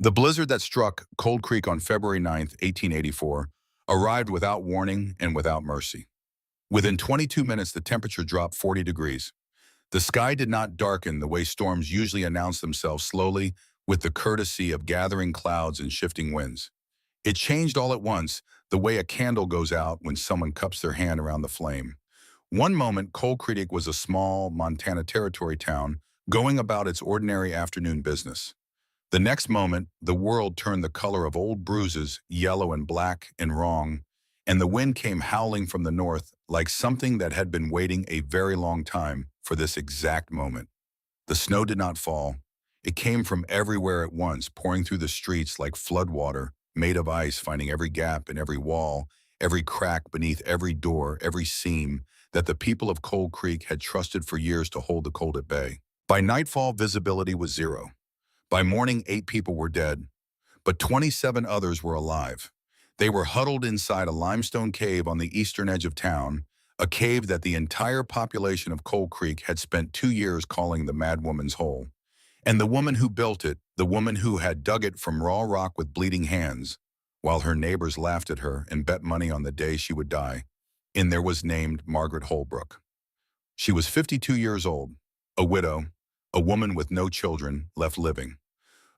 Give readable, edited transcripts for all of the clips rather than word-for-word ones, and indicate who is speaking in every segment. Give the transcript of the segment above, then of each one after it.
Speaker 1: The blizzard that struck Cold Creek on February 9th, 1884, arrived without warning and without mercy. Within 22 minutes, the temperature dropped 40 degrees. The sky did not darken the way storms usually announce themselves slowly with the courtesy of gathering clouds and shifting winds. It changed all at once, the way a candle goes out when someone cups their hand around the flame. One moment, Cold Creek was a small Montana Territory town going about its ordinary afternoon business. The next moment, the world turned the color of old bruises, yellow and black and wrong, and the wind came howling from the north like something that had been waiting a very long time for this exact moment. The snow did not fall. It came from everywhere at once, pouring through the streets like floodwater, made of ice, finding every gap in every wall, every crack beneath every door, every seam that the people of Cold Creek had trusted for years to hold the cold at bay. By nightfall, visibility was zero. By morning, 8 people were dead, but 27 others were alive. They were huddled inside a limestone cave on the eastern edge of town, a cave that the entire population of Cold Creek had spent 2 years calling the Mad Woman's Hole. And the woman who built it, the woman who had dug it from raw rock with bleeding hands, while her neighbors laughed at her and bet money on the day she would die, in there was named Margaret Holbrook. She was 52 years old, a widow, a woman with no children left living,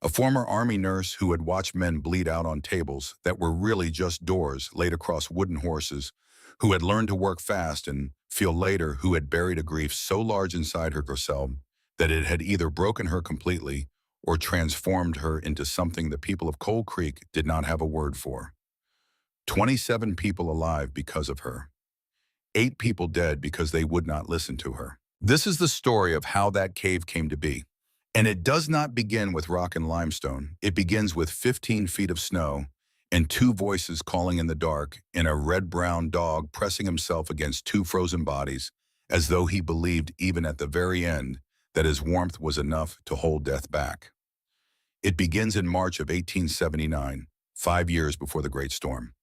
Speaker 1: a former Army nurse who had watched men bleed out on tables that were really just doors laid across wooden horses, who had learned to work fast and feel later who had buried a grief so large inside herself that it had either broken her completely or transformed her into something the people of Cold Creek did not have a word for. 27 people alive because of her. 8 people dead because they would not listen to her. This is the story of how that cave came to be. And it does not begin with rock and limestone. It begins with 15 feet of snow and 2 voices calling in the dark and a red-brown dog pressing himself against 2 frozen bodies as though he believed even at the very end that his warmth was enough to hold death back. It begins in March of 1879, 5 years before the Great Storm.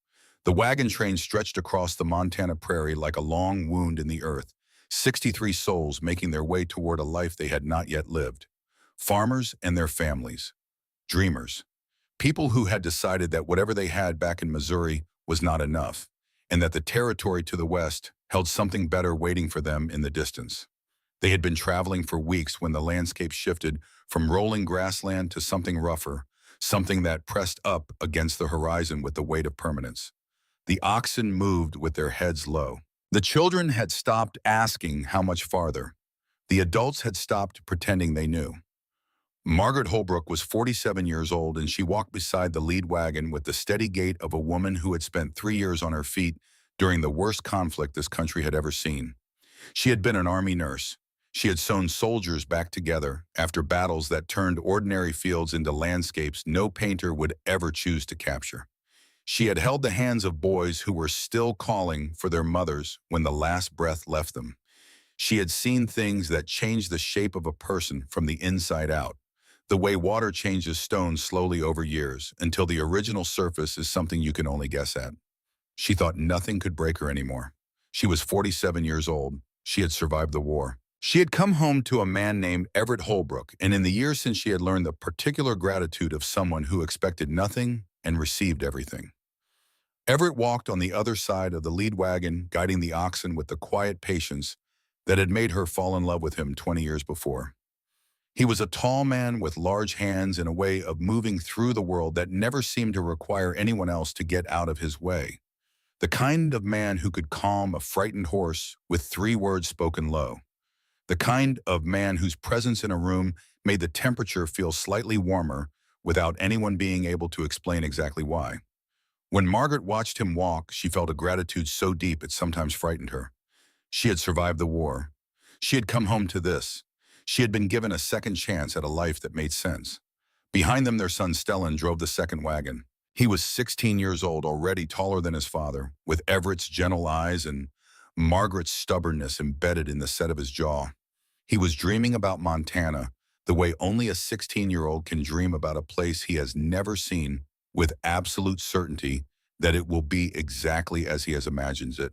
Speaker 1: The wagon train stretched across the Montana prairie like a long wound in the earth, 63 souls making their way toward a life they had not yet lived. Farmers and their families, dreamers, people who had decided that whatever they had back in Missouri was not enough, and that the territory to the west held something better waiting for them in the distance. They had been traveling for weeks when the landscape shifted from rolling grassland to something rougher, something that pressed up against the horizon with the weight of permanence. The oxen moved with their heads low. The children had stopped asking how much farther. The adults had stopped pretending they knew. Margaret Holbrook was 47 years old, and she walked beside the lead wagon with the steady gait of a woman who had spent 3 years on her feet during the worst conflict this country had ever seen. She had been an Army nurse. She had sewn soldiers back together after battles that turned ordinary fields into landscapes no painter would ever choose to capture. She had held the hands of boys who were still calling for their mothers when the last breath left them. She had seen things that changed the shape of a person from the inside out, the way water changes stone slowly over years until the original surface is something you can only guess at. She thought nothing could break her anymore. She was 47 years old. She had survived the war. She had come home to a man named Everett Holbrook, and in the years since she had learned the particular gratitude of someone who expected nothing and received everything. Everett walked on the other side of the lead wagon, guiding the oxen with the quiet patience that had made her fall in love with him 20 years before. He was a tall man with large hands and a way of moving through the world that never seemed to require anyone else to get out of his way. The kind of man who could calm a frightened horse with 3 words spoken low. The kind of man whose presence in a room made the temperature feel slightly warmer without anyone being able to explain exactly why. When Margaret watched him walk, she felt a gratitude so deep it sometimes frightened her. She had survived the war. She had come home to this. She had been given a second chance at a life that made sense. Behind them, their son Stellan drove the second wagon. He was 16 years old, already taller than his father, with Everett's gentle eyes and Margaret's stubbornness embedded in the set of his jaw. He was dreaming about Montana the way only a 16-year-old can dream about a place he has never seen, with absolute certainty that it will be exactly as he has imagined it.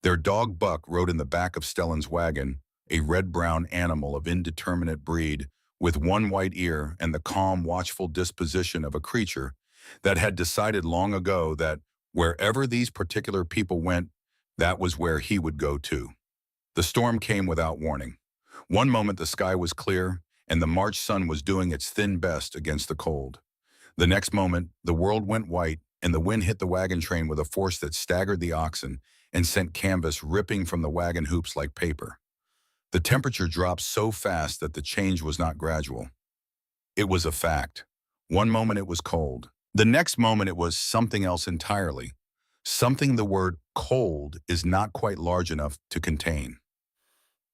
Speaker 1: Their dog Buck rode in the back of Stellan's wagon, a red-brown animal of indeterminate breed with one white ear and the calm, watchful disposition of a creature that had decided long ago that wherever these particular people went, that was where he would go too. The storm came without warning. One moment the sky was clear and the March sun was doing its thin best against the cold. The next moment, the world went white and the wind hit the wagon train with a force that staggered the oxen and sent canvas ripping from the wagon hoops like paper. The temperature dropped so fast that the change was not gradual. It was a fact. One moment it was cold. The next moment it was something else entirely. Something the word cold is not quite large enough to contain.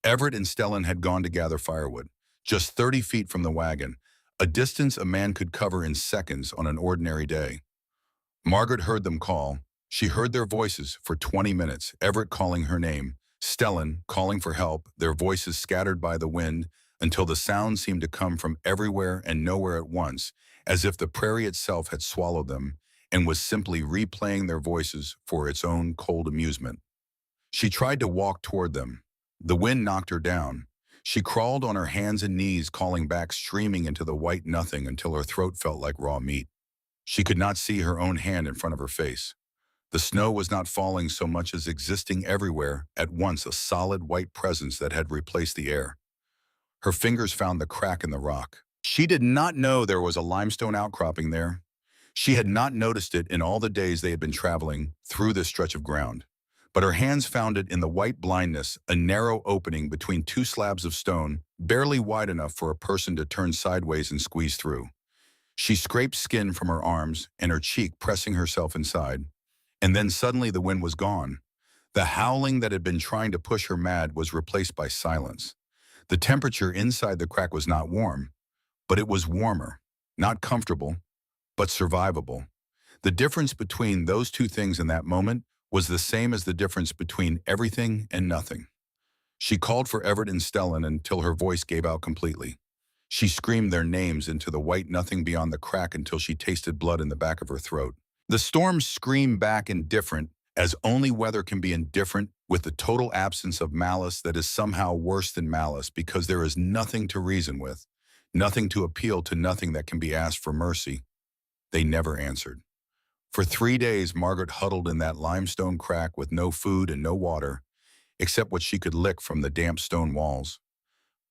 Speaker 1: Everett and Stellan had gone to gather firewood, just 30 feet from the wagon, a distance a man could cover in seconds on an ordinary day. Margaret heard them call. She heard their voices for 20 minutes, Everett calling her name, Stellan calling for help, their voices scattered by the wind until the sound seemed to come from everywhere and nowhere at once, as if the prairie itself had swallowed them and was simply replaying their voices for its own cold amusement. She tried to walk toward them. The wind knocked her down. She crawled on her hands and knees, calling back, streaming into the white nothing until her throat felt like raw meat. She could not see her own hand in front of her face. The snow was not falling so much as existing everywhere at once, a solid white presence that had replaced the air. Her fingers found the crack in the rock. She did not know there was a limestone outcropping there. She had not noticed it in all the days they had been traveling through this stretch of ground. But her hands found it in the white blindness, a narrow opening between two slabs of stone, barely wide enough for a person to turn sideways and squeeze through. She scraped skin from her arms and her cheek, pressing herself inside. And then suddenly the wind was gone. The howling that had been trying to push her mad was replaced by silence. The temperature inside the crack was not warm, but it was warmer. Not comfortable, but survivable. The difference between those two things in that moment was the same as the difference between everything and nothing. She called for Everett and Stellan until her voice gave out completely. She screamed their names into the white nothing beyond the crack until she tasted blood in the back of her throat. The storm screamed back indifferent, as only weather can be indifferent, with the total absence of malice that is somehow worse than malice because there is nothing to reason with, nothing to appeal to, nothing that can be asked for mercy. They never answered. For 3 days, Margaret huddled in that limestone crack with no food and no water, except what she could lick from the damp stone walls.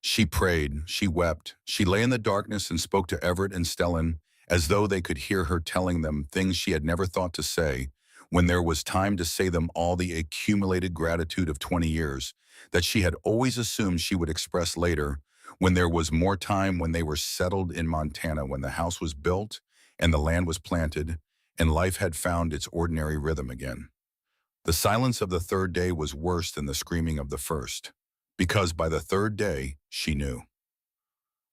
Speaker 1: She prayed, she wept, she lay in the darkness and spoke to Everett and Stellan as though they could hear her telling them things she had never thought to say, when there was time to say them all, the accumulated gratitude of 20 years that she had always assumed she would express later, when there was more time, when they were settled in Montana, when the house was built and the land was planted, and life had found its ordinary rhythm again. The silence of the third day was worse than the screaming of the first, because by the third day, she knew.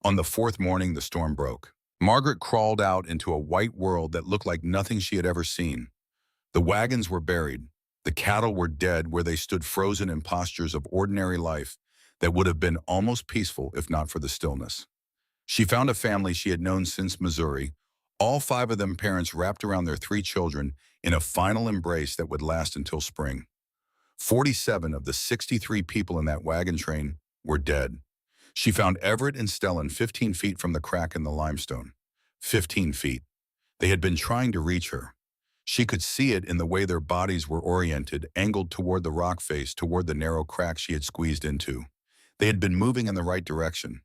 Speaker 1: On the fourth morning, the storm broke. Margaret crawled out into a white world that looked like nothing she had ever seen. The wagons were buried. The cattle were dead where they stood, frozen in postures of ordinary life that would have been almost peaceful if not for the stillness. She found a family she had known since Missouri, all 5 of them parents wrapped around their 3 children in a final embrace that would last until spring. 47 of the 63 people in that wagon train were dead. She found Everett and Stellan 15 feet from the crack in the limestone. 15 feet. They had been trying to reach her. She could see it in the way their bodies were oriented, angled toward the rock face, toward the narrow crack she had squeezed into. They had been moving in the right direction.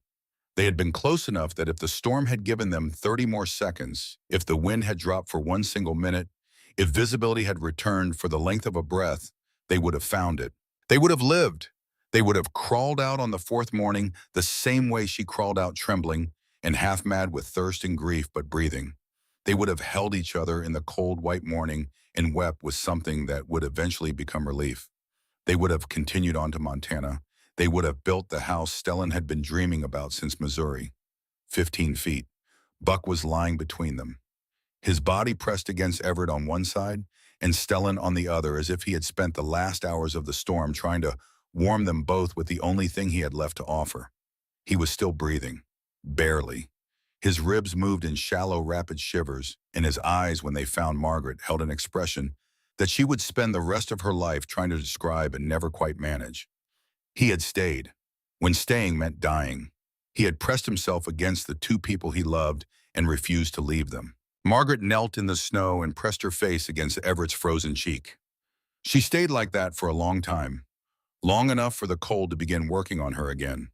Speaker 1: They had been close enough that if the storm had given them 30 more seconds, if the wind had dropped for 1 single minute, if visibility had returned for the length of a breath, they would have found it. They would have lived. They would have crawled out on the 4th morning the same way she crawled out, trembling and half mad with thirst and grief, but breathing. They would have held each other in the cold white morning and wept with something that would eventually become relief. They would have continued on to Montana. They would have built the house Stellan had been dreaming about since Missouri. 15 feet. Buck was lying between them, his body pressed against Everett on one side and Stellan on the other, as if he had spent the last hours of the storm trying to warm them both with the only thing he had left to offer. He was still breathing, barely. His ribs moved in shallow, rapid shivers, and his eyes, when they found Margaret, held an expression that she would spend the rest of her life trying to describe and never quite manage. He had stayed, when staying meant dying. He had pressed himself against the two people he loved and refused to leave them. Margaret knelt in the snow and pressed her face against Everett's frozen cheek. She stayed like that for a long time, long enough for the cold to begin working on her again.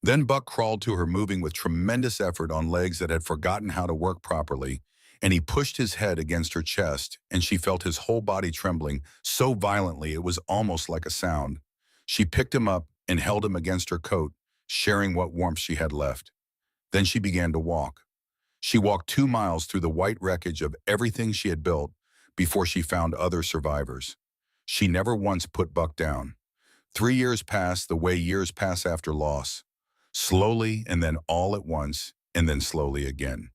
Speaker 1: Then Buck crawled to her, moving with tremendous effort on legs that had forgotten how to work properly, and he pushed his head against her chest, and she felt his whole body trembling so violently it was almost like a sound. She picked him up and held him against her coat, sharing what warmth she had left. Then she began to walk. She walked 2 miles through the white wreckage of everything she had built before she found other survivors. She never once put Buck down. 3 years passed the way years pass after loss. Slowly, and then all at once, and then slowly again.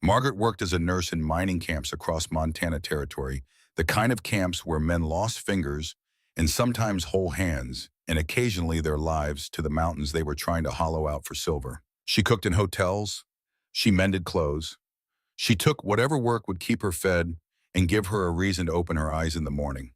Speaker 1: Margaret worked as a nurse in mining camps across Montana Territory, the kind of camps where men lost fingers and sometimes whole hands, and occasionally their lives, to the mountains they were trying to hollow out for silver. She cooked in hotels. She mended clothes. She took whatever work would keep her fed and give her a reason to open her eyes in the morning.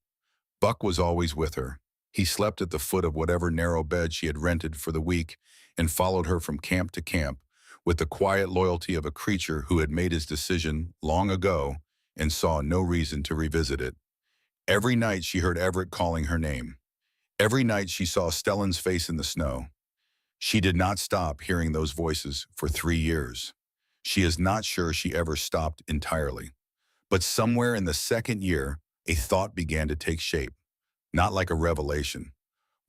Speaker 1: Buck was always with her. He slept at the foot of whatever narrow bed she had rented for the week and followed her from camp to camp with the quiet loyalty of a creature who had made his decision long ago and saw no reason to revisit it. Every night she heard Everett calling her name. Every night she saw Stellan's face in the snow. She did not stop hearing those voices for 3 years. She is not sure she ever stopped entirely. But somewhere in the second year, a thought began to take shape, not like a revelation.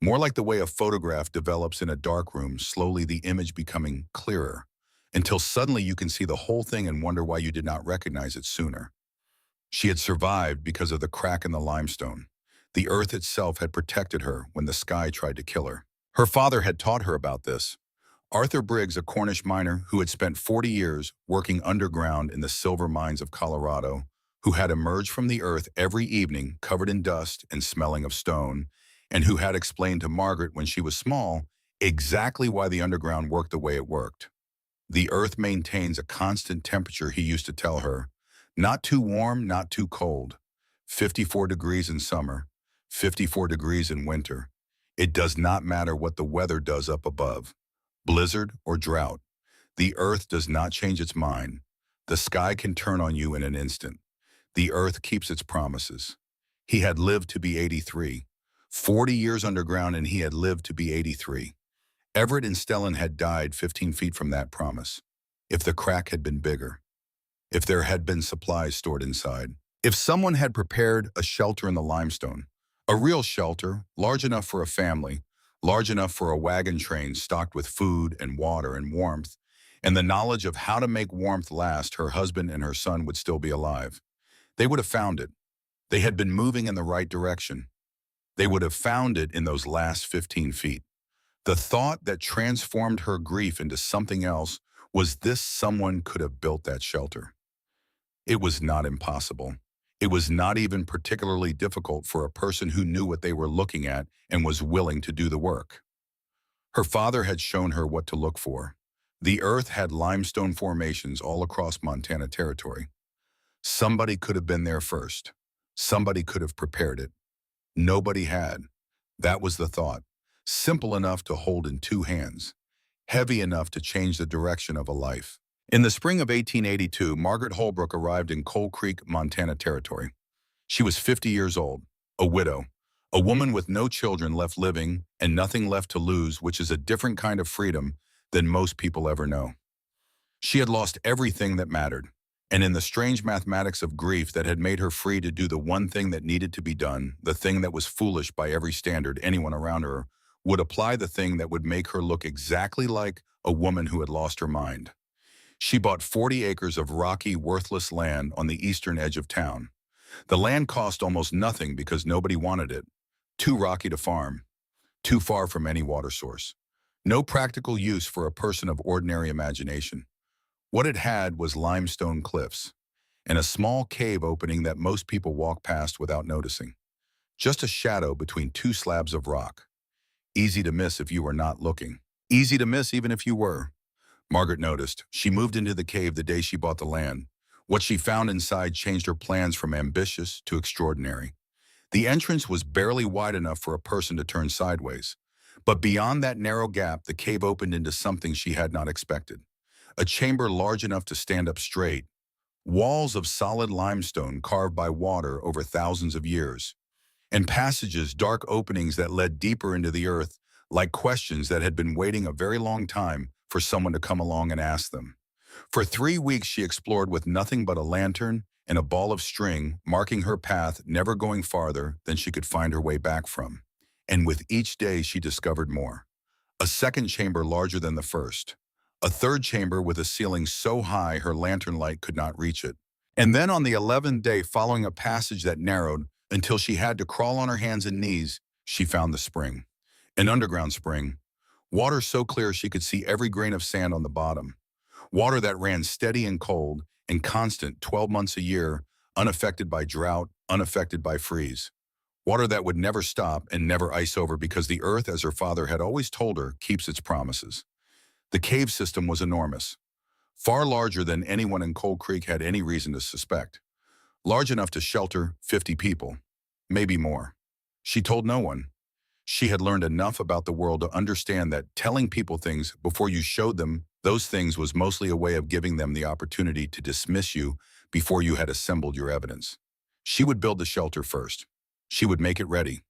Speaker 1: More like the way a photograph develops in a dark room, slowly the image becoming clearer, until suddenly you can see the whole thing and wonder why you did not recognize it sooner. She had survived because of the crack in the limestone. The earth itself had protected her when the sky tried to kill her. Her father had taught her about this. Arthur Briggs, a Cornish miner who had spent 40 years working underground in the silver mines of Colorado, who had emerged from the earth every evening covered in dust and smelling of stone, and who had explained to Margaret when she was small exactly why the underground worked the way it worked. The earth maintains a constant temperature, he used to tell her. Not too warm, not too cold. 54 degrees in summer, 54 degrees in winter. It does not matter what the weather does up above. Blizzard or drought. The earth does not change its mind. The sky can turn on you in an instant. The earth keeps its promises. He had lived to be 83. 40 years underground, and he had lived to be 83. Everett and Stellan had died 15 feet from that promise. If the crack had been bigger. If there had been supplies stored inside. If someone had prepared a shelter in the limestone. A real shelter, large enough for a family, large enough for a wagon train stocked with food and water and warmth, and the knowledge of how to make warmth last, her husband and her son would still be alive. They would have found it. They had been moving in the right direction. They would have found it in those last 15 feet. The thought that transformed her grief into something else was this: someone could have built that shelter. It was not impossible. It was not even particularly difficult for a person who knew what they were looking at and was willing to do the work. Her father had shown her what to look for. The earth had limestone formations all across Montana Territory. Somebody could have been there first. Somebody could have prepared it. Nobody had. That was the thought. Simple enough to hold in two hands. Heavy enough to change the direction of a life. In the spring of 1882, Margaret Holbrook arrived in Cold Creek, Montana Territory. She was 50 years old, a widow, a woman with no children left living and nothing left to lose, which is a different kind of freedom than most people ever know. She had lost everything that mattered, and in the strange mathematics of grief that had made her free to do the one thing that needed to be done, the thing that was foolish by every standard anyone around her would apply, the thing that would make her look exactly like a woman who had lost her mind. She bought 40 acres of rocky, worthless land on the eastern edge of town. The land cost almost nothing because nobody wanted it. Too rocky to farm. Too far from any water source. No practical use for a person of ordinary imagination. What it had was limestone cliffs and a small cave opening that most people walk past without noticing. Just a shadow between two slabs of rock. Easy to miss if you were not looking. Easy to miss even if you were. Margaret noticed. She moved into the cave the day she bought the land. What she found inside changed her plans from ambitious to extraordinary. The entrance was barely wide enough for a person to turn sideways, But beyond that narrow gap, the cave opened into something she had not expected. A chamber large enough to stand up straight, walls of solid limestone carved by water over thousands of years, and passages, dark openings that led deeper into the earth, like questions that had been waiting a very long time for someone to come along and ask them. For 3 weeks she explored with nothing but a lantern and a ball of string, marking her path, never going farther than she could find her way back from. And with each day she discovered more. A second chamber larger than the first. A third chamber with a ceiling so high her lantern light could not reach it. And then on the 11th day, following a passage that narrowed until she had to crawl on her hands and knees, she found the spring. An underground spring. Water so clear she could see every grain of sand on the bottom. Water that ran steady and cold and constant 12 months a year, unaffected by drought, unaffected by freeze. Water that would never stop and never ice over because the earth, as her father had always told her, keeps its promises. The cave system was enormous, far larger than anyone in Cold Creek had any reason to suspect. Large enough to shelter 50 people, maybe more. She told no one. She had learned enough about the world to understand that telling people things before you showed them those things was mostly a way of giving them the opportunity to dismiss you before you had assembled your evidence. She would build the shelter first. She would make it ready.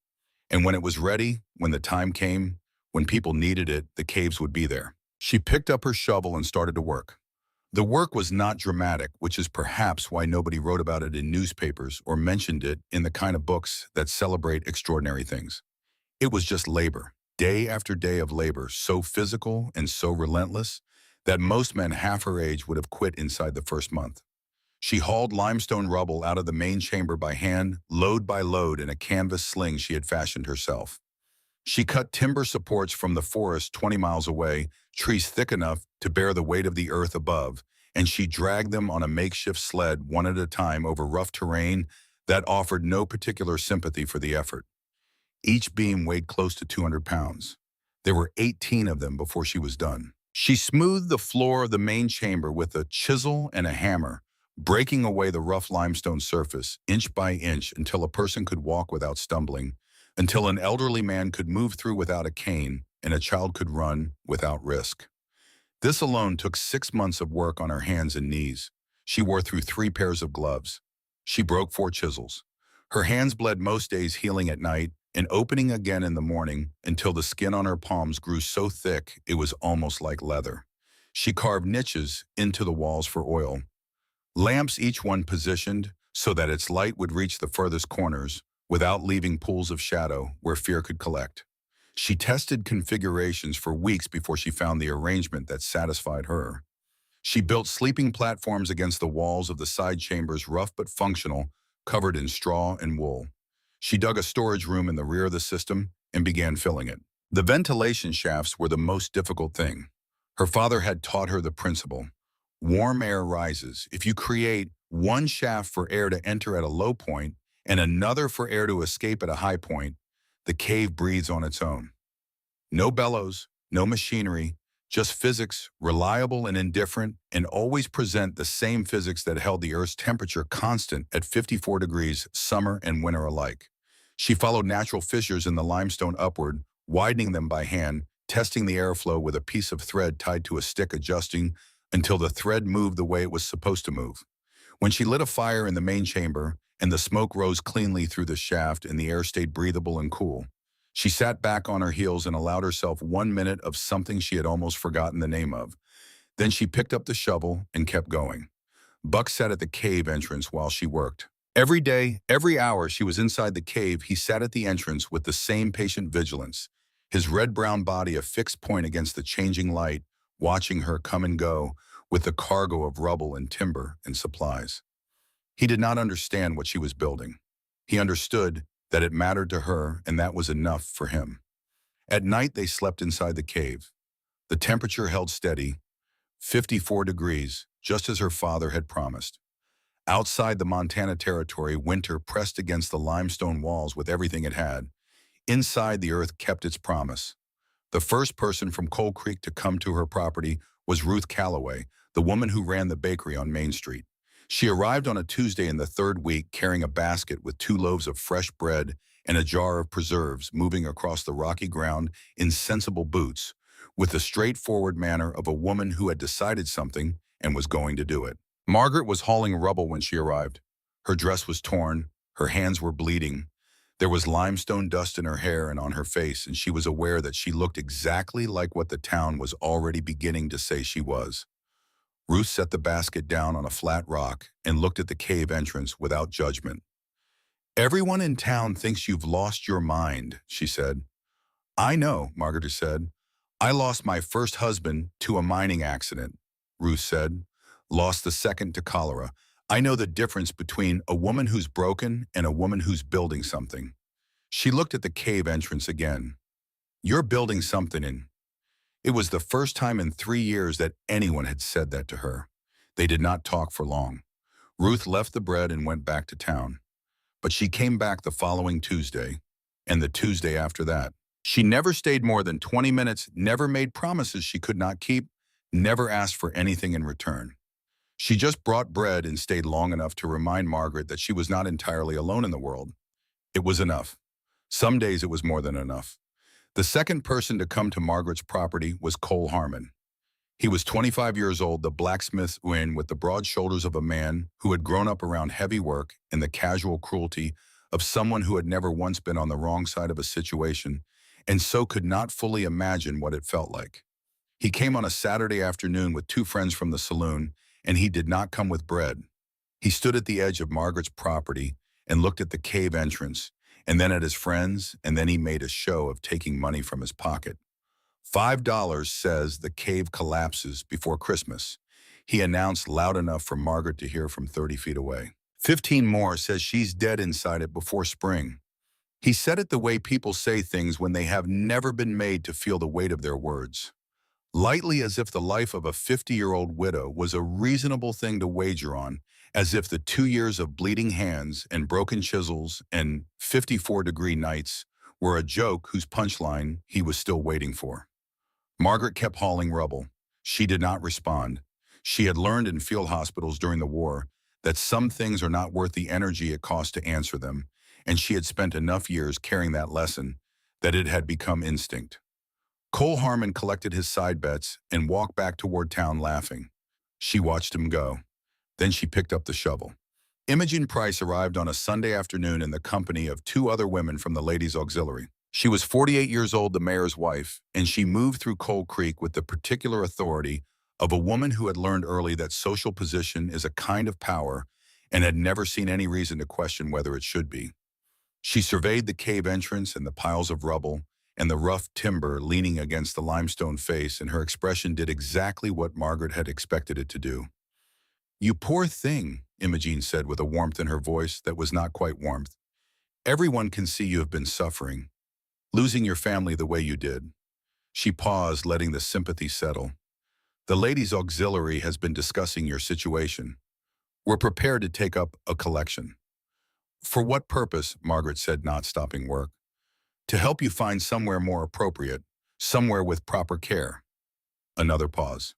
Speaker 1: And when it was ready, when the time came, when people needed it, the caves would be there. She picked up her shovel and started to work. The work was not dramatic, which is perhaps why nobody wrote about it in newspapers or mentioned it in the kind of books that celebrate extraordinary things. It was just labor, day after day of labor, so physical and so relentless that most men half her age would have quit inside the first month. She hauled limestone rubble out of the main chamber by hand, load by load, in a canvas sling she had fashioned herself. She cut timber supports from the forest 20 miles away, trees thick enough to bear the weight of the earth above, and she dragged them on a makeshift sled one at a time over rough terrain that offered no particular sympathy for the effort. Each beam weighed close to 200 pounds. There were 18 of them before she was done. She smoothed the floor of the main chamber with a chisel and a hammer, breaking away the rough limestone surface, inch by inch, until a person could walk without stumbling, until an elderly man could move through without a cane, and a child could run without risk. This alone took 6 months of work on her hands and knees. She wore through 3 pairs of gloves. She broke 4 chisels. Her hands bled most days, healing at night and opening again in the morning until the skin on her palms grew so thick it was almost like leather. She carved niches into the walls for oil, lamps, each one positioned so that its light would reach the furthest corners without leaving pools of shadow where fear could collect. She tested configurations for weeks before she found the arrangement that satisfied her. She built sleeping platforms against the walls of the side chambers, rough but functional, covered in straw and wool. She dug a storage room in the rear of the system and began filling it. The ventilation shafts were the most difficult thing. Her father had taught her the principle. Warm air rises. If you create one shaft for air to enter at a low point and another for air to escape at a high point, the cave breathes on its own. No bellows, no machinery, just physics, reliable and indifferent, and always present the same physics that held the Earth's temperature constant at 54 degrees, summer and winter alike. She followed natural fissures in the limestone upward, widening them by hand, testing the airflow with a piece of thread tied to a stick, adjusting until the thread moved the way it was supposed to move. When she lit a fire in the main chamber and the smoke rose cleanly through the shaft and the air stayed breathable and cool, she sat back on her heels and allowed herself 1 minute of something she had almost forgotten the name of. Then she picked up the shovel and kept going. Buck sat at the cave entrance while she worked. Every day, every hour she was inside the cave, he sat at the entrance with the same patient vigilance, his red-brown body a fixed point against the changing light, watching her come and go with the cargo of rubble and timber and supplies. He did not understand what she was building. He understood that it mattered to her, and that was enough for him. At night, they slept inside the cave. The temperature held steady, 54 degrees, just as her father had promised. Outside the Montana Territory, winter pressed against the limestone walls with everything it had. Inside, the earth kept its promise. The first person from Cold Creek to come to her property was Ruth Calloway, the woman who ran the bakery on Main Street. She arrived on a Tuesday in the third week carrying a basket with 2 loaves of fresh bread and a jar of preserves, moving across the rocky ground in sensible boots, with the straightforward manner of a woman who had decided something and was going to do it. Margaret was hauling rubble when she arrived. Her dress was torn, her hands were bleeding. There was limestone dust in her hair and on her face, and she was aware that she looked exactly like what the town was already beginning to say she was. Ruth set the basket down on a flat rock and looked at the cave entrance without judgment. "Everyone in town thinks you've lost your mind," she said. "I know," Margaret said. "I lost my first husband to a mining accident," Ruth said. "Lost the second to cholera. I know the difference between a woman who's broken and a woman who's building something." She looked at the cave entrance again. "You're building something in." It was the first time in 3 years that anyone had said that to her. They did not talk for long. Ruth left the bread and went back to town. But she came back the following Tuesday, and the Tuesday after that. She never stayed more than 20 minutes, never made promises she could not keep, never asked for anything in return. She just brought bread and stayed long enough to remind Margaret that she was not entirely alone in the world. It was enough. Some days it was more than enough. The second person to come to Margaret's property was Cole Harmon. He was 25 years old, the blacksmith's twin, with the broad shoulders of a man who had grown up around heavy work and the casual cruelty of someone who had never once been on the wrong side of a situation and so could not fully imagine what it felt like. He came on a Saturday afternoon with 2 friends from the saloon, and he did not come with bread. He stood at the edge of Margaret's property and looked at the cave entrance, and then at his friends, and then he made a show of taking money from his pocket. $5 says the cave collapses before Christmas, he announced loud enough for Margaret to hear from 30 feet away. 15 more says she's dead inside it before spring. He said it the way people say things when they have never been made to feel the weight of their words. Lightly, as if the life of a 50-year-old widow was a reasonable thing to wager on, as if the 2 years of bleeding hands and broken chisels and 54-degree nights were a joke whose punchline he was still waiting for. Margaret kept hauling rubble. She did not respond. She had learned in field hospitals during the war that some things are not worth the energy it costs to answer them, and she had spent enough years carrying that lesson that it had become instinct. Cole Harmon collected his side bets and walked back toward town laughing. She watched him go. Then she picked up the shovel. Imogen Price arrived on a Sunday afternoon in the company of 2 other women from the Ladies' Auxiliary. She was 48 years old, the mayor's wife, and she moved through Coal Creek with the particular authority of a woman who had learned early that social position is a kind of power and had never seen any reason to question whether it should be. She surveyed the cave entrance and the piles of rubble and the rough timber leaning against the limestone face, and her expression did exactly what Margaret had expected it to do. "You poor thing," Imogen said with a warmth in her voice that was not quite warmth. "Everyone can see you have been suffering, losing your family the way you did." She paused, letting the sympathy settle. "The Ladies' Auxiliary has been discussing your situation. We're prepared to take up a collection." "For what purpose?" Margaret said, not stopping work. "To help you find somewhere more appropriate, somewhere with proper care." Another pause.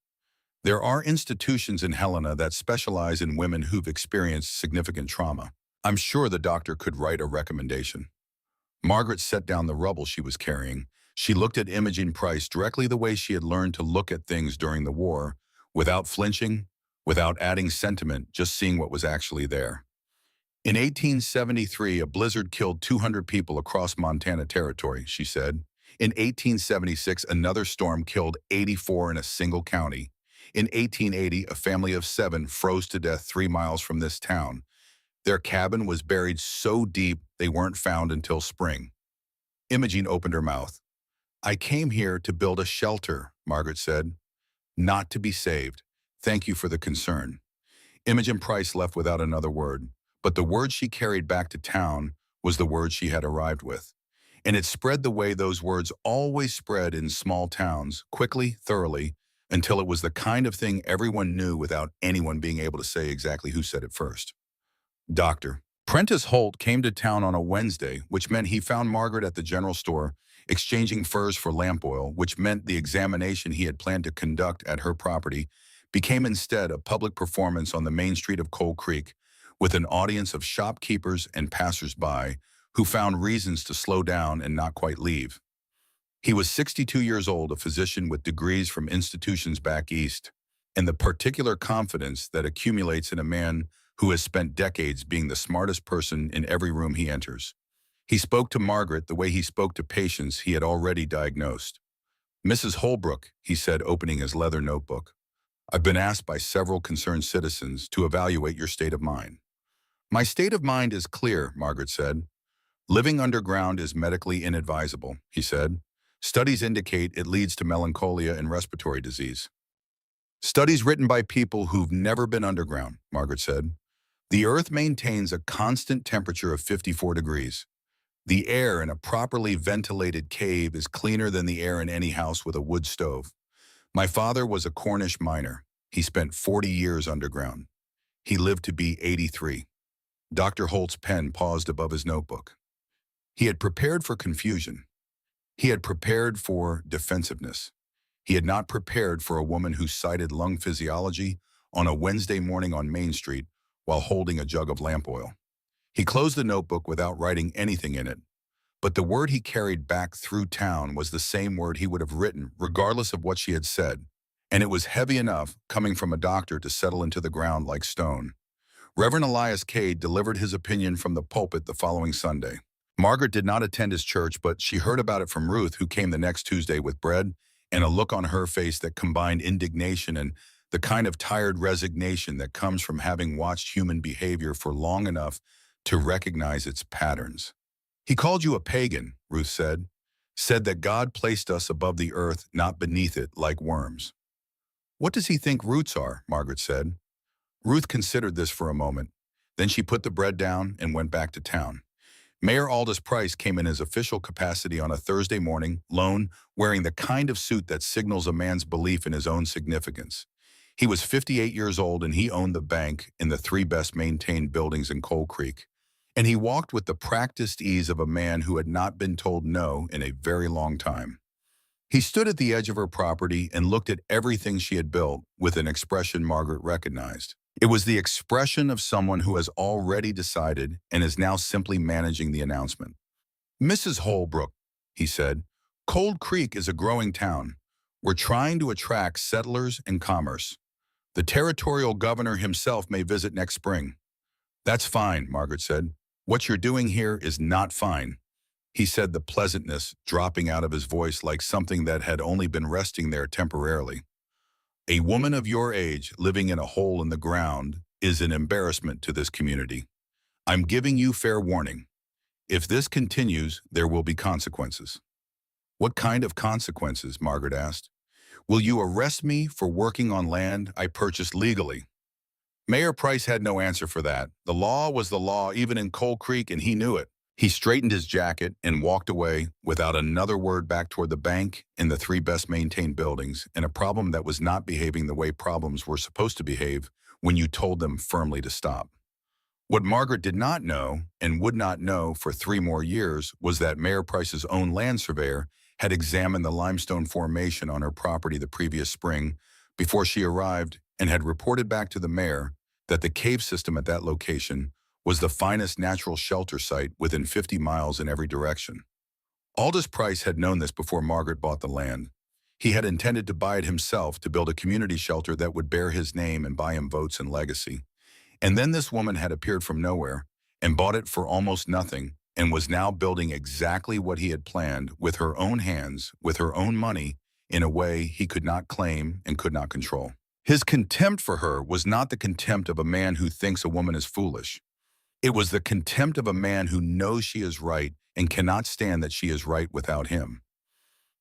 Speaker 1: "There are institutions in Helena that specialize in women who've experienced significant trauma. I'm sure the doctor could write a recommendation." Margaret set down the rubble she was carrying. She looked at Imogen Price directly the way she had learned to look at things during the war, without flinching, without adding sentiment, just seeing what was actually there. "In 1873, a blizzard killed 200 people across Montana Territory," she said. "In 1876, another storm killed 84 in a single county. In 1880, a family of 7 froze to death 3 miles from this town. Their cabin was buried so deep they weren't found until spring." Imogen opened her mouth. "I came here to build a shelter," Margaret said. "Not to be saved. Thank you for the concern." Imogen Price left without another word, but the word she carried back to town was the word she had arrived with. And it spread the way those words always spread in small towns, quickly, thoroughly, until it was the kind of thing everyone knew without anyone being able to say exactly who said it first. Dr. Prentice Holt came to town on a Wednesday, which meant he found Margaret at the general store, exchanging furs for lamp oil, which meant the examination he had planned to conduct at her property became instead a public performance on the main street of Cold Creek with an audience of shopkeepers and passers-by who found reasons to slow down and not quite leave. He was 62 years old, a physician with degrees from institutions back east, and the particular confidence that accumulates in a man who has spent decades being the smartest person in every room he enters. He spoke to Margaret the way he spoke to patients he had already diagnosed. "Mrs. Holbrook," he said, opening his leather notebook, "I've been asked by several concerned citizens to evaluate your state of mind." "My state of mind is clear," Margaret said. "Living underground is medically inadvisable," he said. "Studies indicate it leads to melancholia and respiratory disease." "Studies written by people who've never been underground," Margaret said. "The Earth maintains a constant temperature of 54 degrees. The air in a properly ventilated cave is cleaner than the air in any house with a wood stove. My father was a Cornish miner. He spent 40 years underground. He lived to be 83. Dr. Holt's pen paused above his notebook. He had prepared for confusion. He had prepared for defensiveness. He had not prepared for a woman who cited lung physiology on a Wednesday morning on Main Street while holding a jug of lamp oil. He closed the notebook without writing anything in it, but the word he carried back through town was the same word he would have written regardless of what she had said, and it was heavy enough coming from a doctor to settle into the ground like stone. Reverend Elias Cade delivered his opinion from the pulpit the following Sunday. Margaret did not attend his church, but she heard about it from Ruth, who came the next Tuesday with bread and a look on her face that combined indignation and the kind of tired resignation that comes from having watched human behavior for long enough to recognize its patterns. "He called you a pagan," Ruth said that God placed us above the earth, not beneath it, like worms. "What does he think roots are?" Margaret said. Ruth considered this for a moment. Then she put the bread down and went back to town. Mayor Aldous Price came in his official capacity on a Thursday morning, lone, wearing the kind of suit that signals a man's belief in his own significance. He was 58 years old and he owned the bank in the three best maintained buildings in Cold Creek. And he walked with the practiced ease of a man who had not been told no in a very long time. He stood at the edge of her property and looked at everything she had built with an expression Margaret recognized. It was the expression of someone who has already decided and is now simply managing the announcement. "Mrs. Holbrook," he said, "Cold Creek is a growing town. We're trying to attract settlers and commerce. The territorial governor himself may visit next spring." "That's fine," Margaret said. "What you're doing here is not fine." He said, the pleasantness dropping out of his voice like something that had only been resting there temporarily. "A woman of your age living in a hole in the ground is an embarrassment to this community. I'm giving you fair warning. If this continues, there will be consequences." "What kind of consequences?" Margaret asked. "Will you arrest me for working on land I purchased legally?" Mayor Price had no answer for that. The law was the law even in Cold Creek, and he knew it. He straightened his jacket and walked away without another word back toward the bank and the three best maintained buildings, and a problem that was not behaving the way problems were supposed to behave when you told them firmly to stop. What Margaret did not know, and would not know for 3 more years, was that Mayor Price's own land surveyor had examined the limestone formation on her property the previous spring before she arrived and had reported back to the mayor that the cave system at that location was the finest natural shelter site within 50 miles in every direction. Aldous Price had known this before Margaret bought the land. He had intended to buy it himself to build a community shelter that would bear his name and buy him votes and legacy. And then this woman had appeared from nowhere and bought it for almost nothing and was now building exactly what he had planned with her own hands, with her own money, in a way he could not claim and could not control. His contempt for her was not the contempt of a man who thinks a woman is foolish. It was the contempt of a man who knows she is right and cannot stand that she is right without him.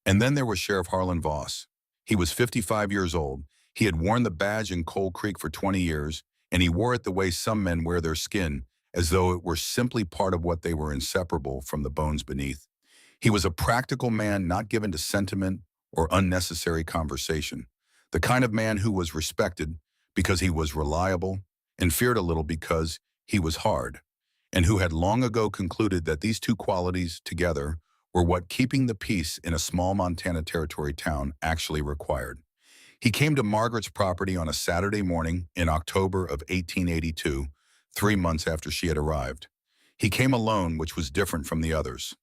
Speaker 1: And then there was Sheriff Harlan Voss. He was 55 years old. He had worn the badge in Cold Creek for 20 years, and he wore it the way some men wear their skin, as though it were simply part of what they were inseparable from the bones beneath. He was a practical man not given to sentiment or unnecessary conversation, the kind of man who was respected because he was reliable and feared a little because he was hard, and who had long ago concluded that these two qualities together were what keeping the peace in a small Montana Territory town actually required. He came to Margaret's property on a Saturday morning in October of 1882, 3 months after she had arrived. He came alone, which was different from the others.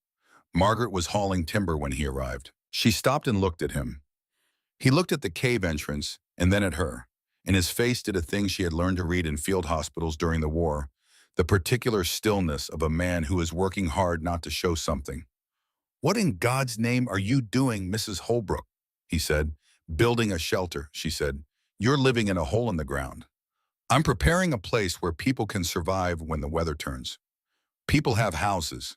Speaker 1: Margaret was hauling timber when he arrived. She stopped and looked at him. He looked at the cave entrance and then at her, and his face did a thing she had learned to read in field hospitals during the war, the particular stillness of a man who is working hard not to show something. "What in God's name are you doing, Mrs. Holbrook?" he said. "Building a shelter," she said. "You're living in a hole in the ground." "I'm preparing a place where people can survive when the weather turns. People have houses.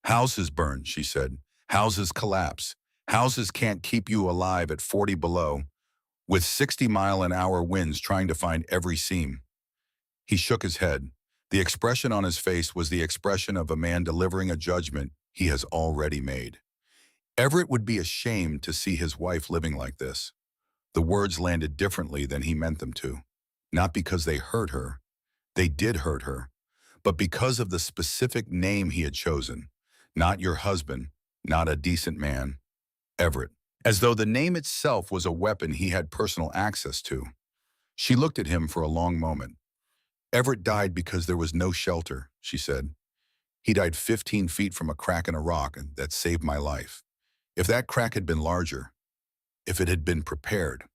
Speaker 1: Houses burn," she said. "Houses collapse. Houses can't keep you alive at 40 below, with 60-mile-an-hour winds trying to find every seam." He shook his head. The expression on his face was the expression of a man delivering a judgment he has already made. Everett would be ashamed to see his wife living like this. The words landed differently than he meant them to. Not because they hurt her. They did hurt her. But because of the specific name he had chosen. Not your husband, not a decent man. Everett. As though the name itself was a weapon he had personal access to. She looked at him for a long moment. "Everett died because there was no shelter," she said. "He died 15 feet from a crack in a rock that saved my life. If that crack had been larger, if it had been prepared,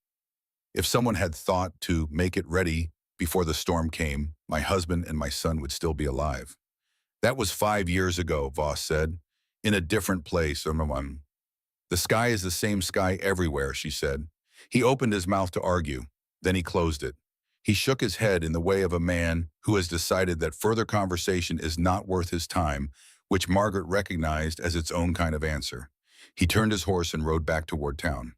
Speaker 1: if someone had thought to make it ready before the storm came, my husband and my son would still be alive." "That was 5 years ago," Voss said. "In a different place." "The sky is the same sky everywhere," she said. He opened his mouth to argue. Then he closed it. He shook his head in the way of a man who has decided that further conversation is not worth his time, which Margaret recognized as its own kind of answer. He turned his horse and rode back toward town.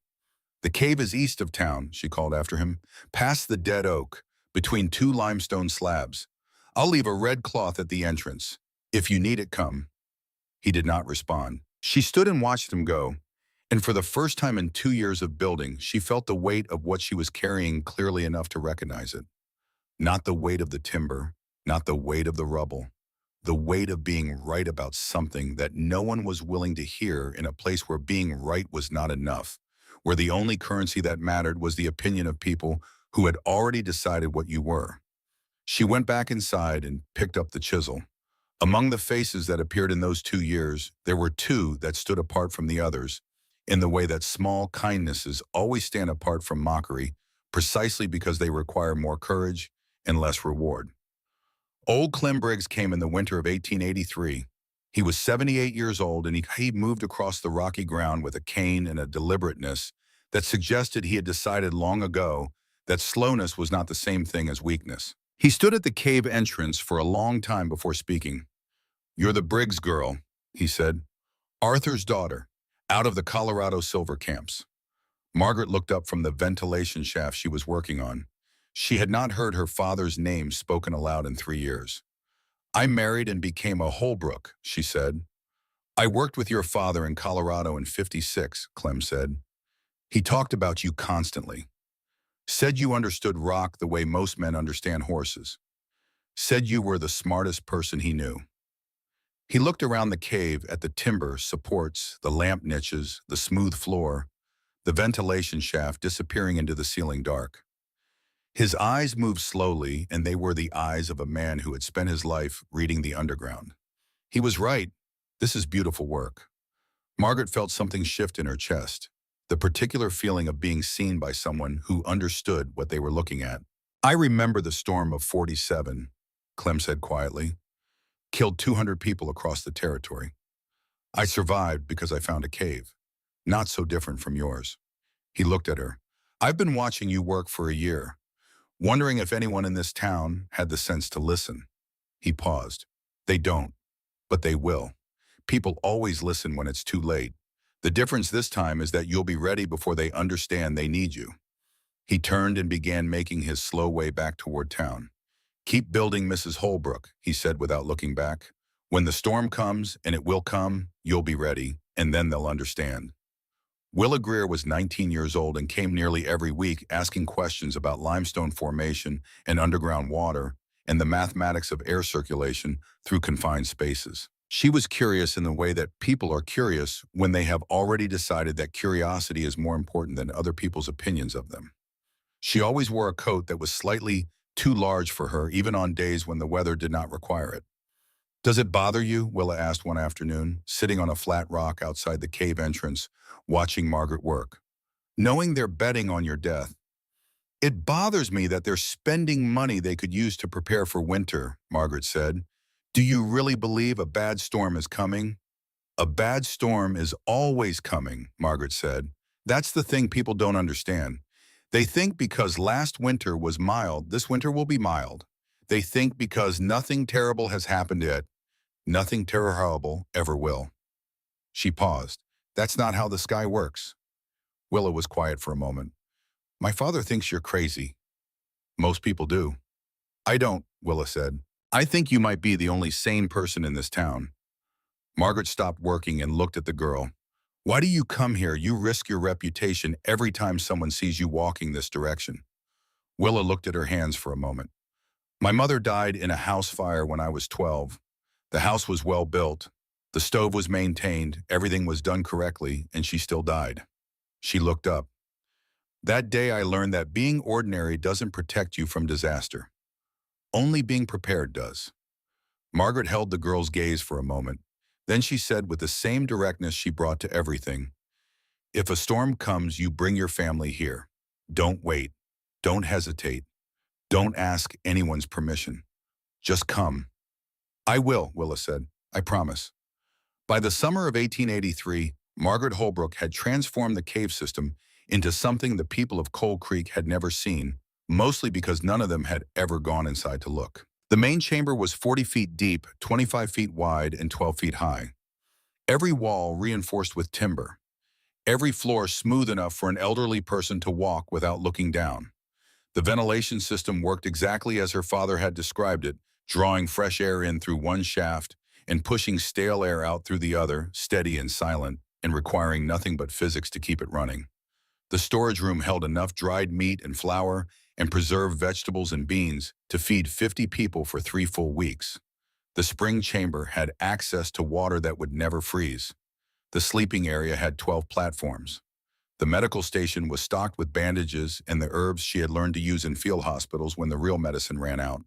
Speaker 1: "The cave is east of town," she called after him, "past the dead oak, between two limestone slabs. I'll leave a red cloth at the entrance. If you need it, come." He did not respond. She stood and watched him go, and for the first time in 2 years of building, she felt the weight of what she was carrying clearly enough to recognize it. Not the weight of the timber, not the weight of the rubble, the weight of being right about something that no one was willing to hear in a place where being right was not enough, where the only currency that mattered was the opinion of people who had already decided what you were. She went back inside and picked up the chisel. Among the faces that appeared in those 2 years, there were two that stood apart from the others, in the way that small kindnesses always stand apart from mockery, precisely because they require more courage and less reward. Old Clem Briggs came in the winter of 1883. He was 78 years old, and he moved across the rocky ground with a cane and a deliberateness that suggested he had decided long ago that slowness was not the same thing as weakness. He stood at the cave entrance for a long time before speaking. "You're the Briggs girl," he said. "Arthur's daughter, out of the Colorado silver camps." Margaret looked up from the ventilation shaft she was working on. She had not heard her father's name spoken aloud in 3 years. "I married and became a Holbrook," she said. "I worked with your father in Colorado in '56, Clem said. "He talked about you constantly. Said you understood rock the way most men understand horses. Said you were the smartest person he knew." He looked around the cave at the timber, supports, the lamp niches, the smooth floor, the ventilation shaft disappearing into the ceiling dark. His eyes moved slowly, and they were the eyes of a man who had spent his life reading the underground. He was right. This is beautiful work. Margaret felt something shift in her chest, the particular feeling of being seen by someone who understood what they were looking at. "I remember the storm of '47, Clem said quietly. "Killed 200 people across the territory. I survived because I found a cave. Not so different from yours." He looked at her. "I've been watching you work for a year, wondering if anyone in this town had the sense to listen." He paused. "They don't, but they will. People always listen when it's too late. The difference this time is that you'll be ready before they understand they need you." He turned and began making his slow way back toward town. "Keep building, Mrs. Holbrook," he said without looking back. "When the storm comes, and it will come, you'll be ready, and then they'll understand." Willa Greer was 19 years old and came nearly every week asking questions about limestone formation and underground water and the mathematics of air circulation through confined spaces. She was curious in the way that people are curious when they have already decided that curiosity is more important than other people's opinions of them. She always wore a coat that was slightly too large for her, even on days when the weather did not require it. "Does it bother you?" Willa asked one afternoon, sitting on a flat rock outside the cave entrance, watching Margaret work. "Knowing they're betting on your death." "It bothers me that they're spending money they could use to prepare for winter," Margaret said. "Do you really believe a bad storm is coming?" "A bad storm is always coming," Margaret said. "That's the thing people don't understand. They think because last winter was mild, this winter will be mild. They think because nothing terrible has happened yet, nothing terrible ever will." She paused. "That's not how the sky works." Willa was quiet for a moment. "My father thinks you're crazy." "Most people do." "I don't," Willa said. "I think you might be the only sane person in this town." Margaret stopped working and looked at the girl. "Why do you come here? You risk your reputation every time someone sees you walking this direction." Willa looked at her hands for a moment. "My mother died in a house fire when I was 12. The house was well built. The stove was maintained, everything was done correctly, and she still died." She looked up. "That day I learned that being ordinary doesn't protect you from disaster. Only being prepared does." Margaret held the girl's gaze for a moment. Then she said with the same directness she brought to everything, "If a storm comes, you bring your family here. Don't wait. Don't hesitate. Don't ask anyone's permission. Just come." "I will," Willa said. "I promise." By the summer of 1883, Margaret Holbrook had transformed the cave system into something the people of Cold Creek had never seen, mostly because none of them had ever gone inside to look. The main chamber was 40 feet deep, 25 feet wide, and 12 feet high. Every wall reinforced with timber. Every floor smooth enough for an elderly person to walk without looking down. The ventilation system worked exactly as her father had described it, drawing fresh air in through one shaft and pushing stale air out through the other, steady and silent, and requiring nothing but physics to keep it running. The storage room held enough dried meat and flour and preserved vegetables and beans to feed 50 people for 3 full weeks. The spring chamber had access to water that would never freeze. The sleeping area had 12 platforms. The medical station was stocked with bandages and the herbs she had learned to use in field hospitals when the real medicine ran out.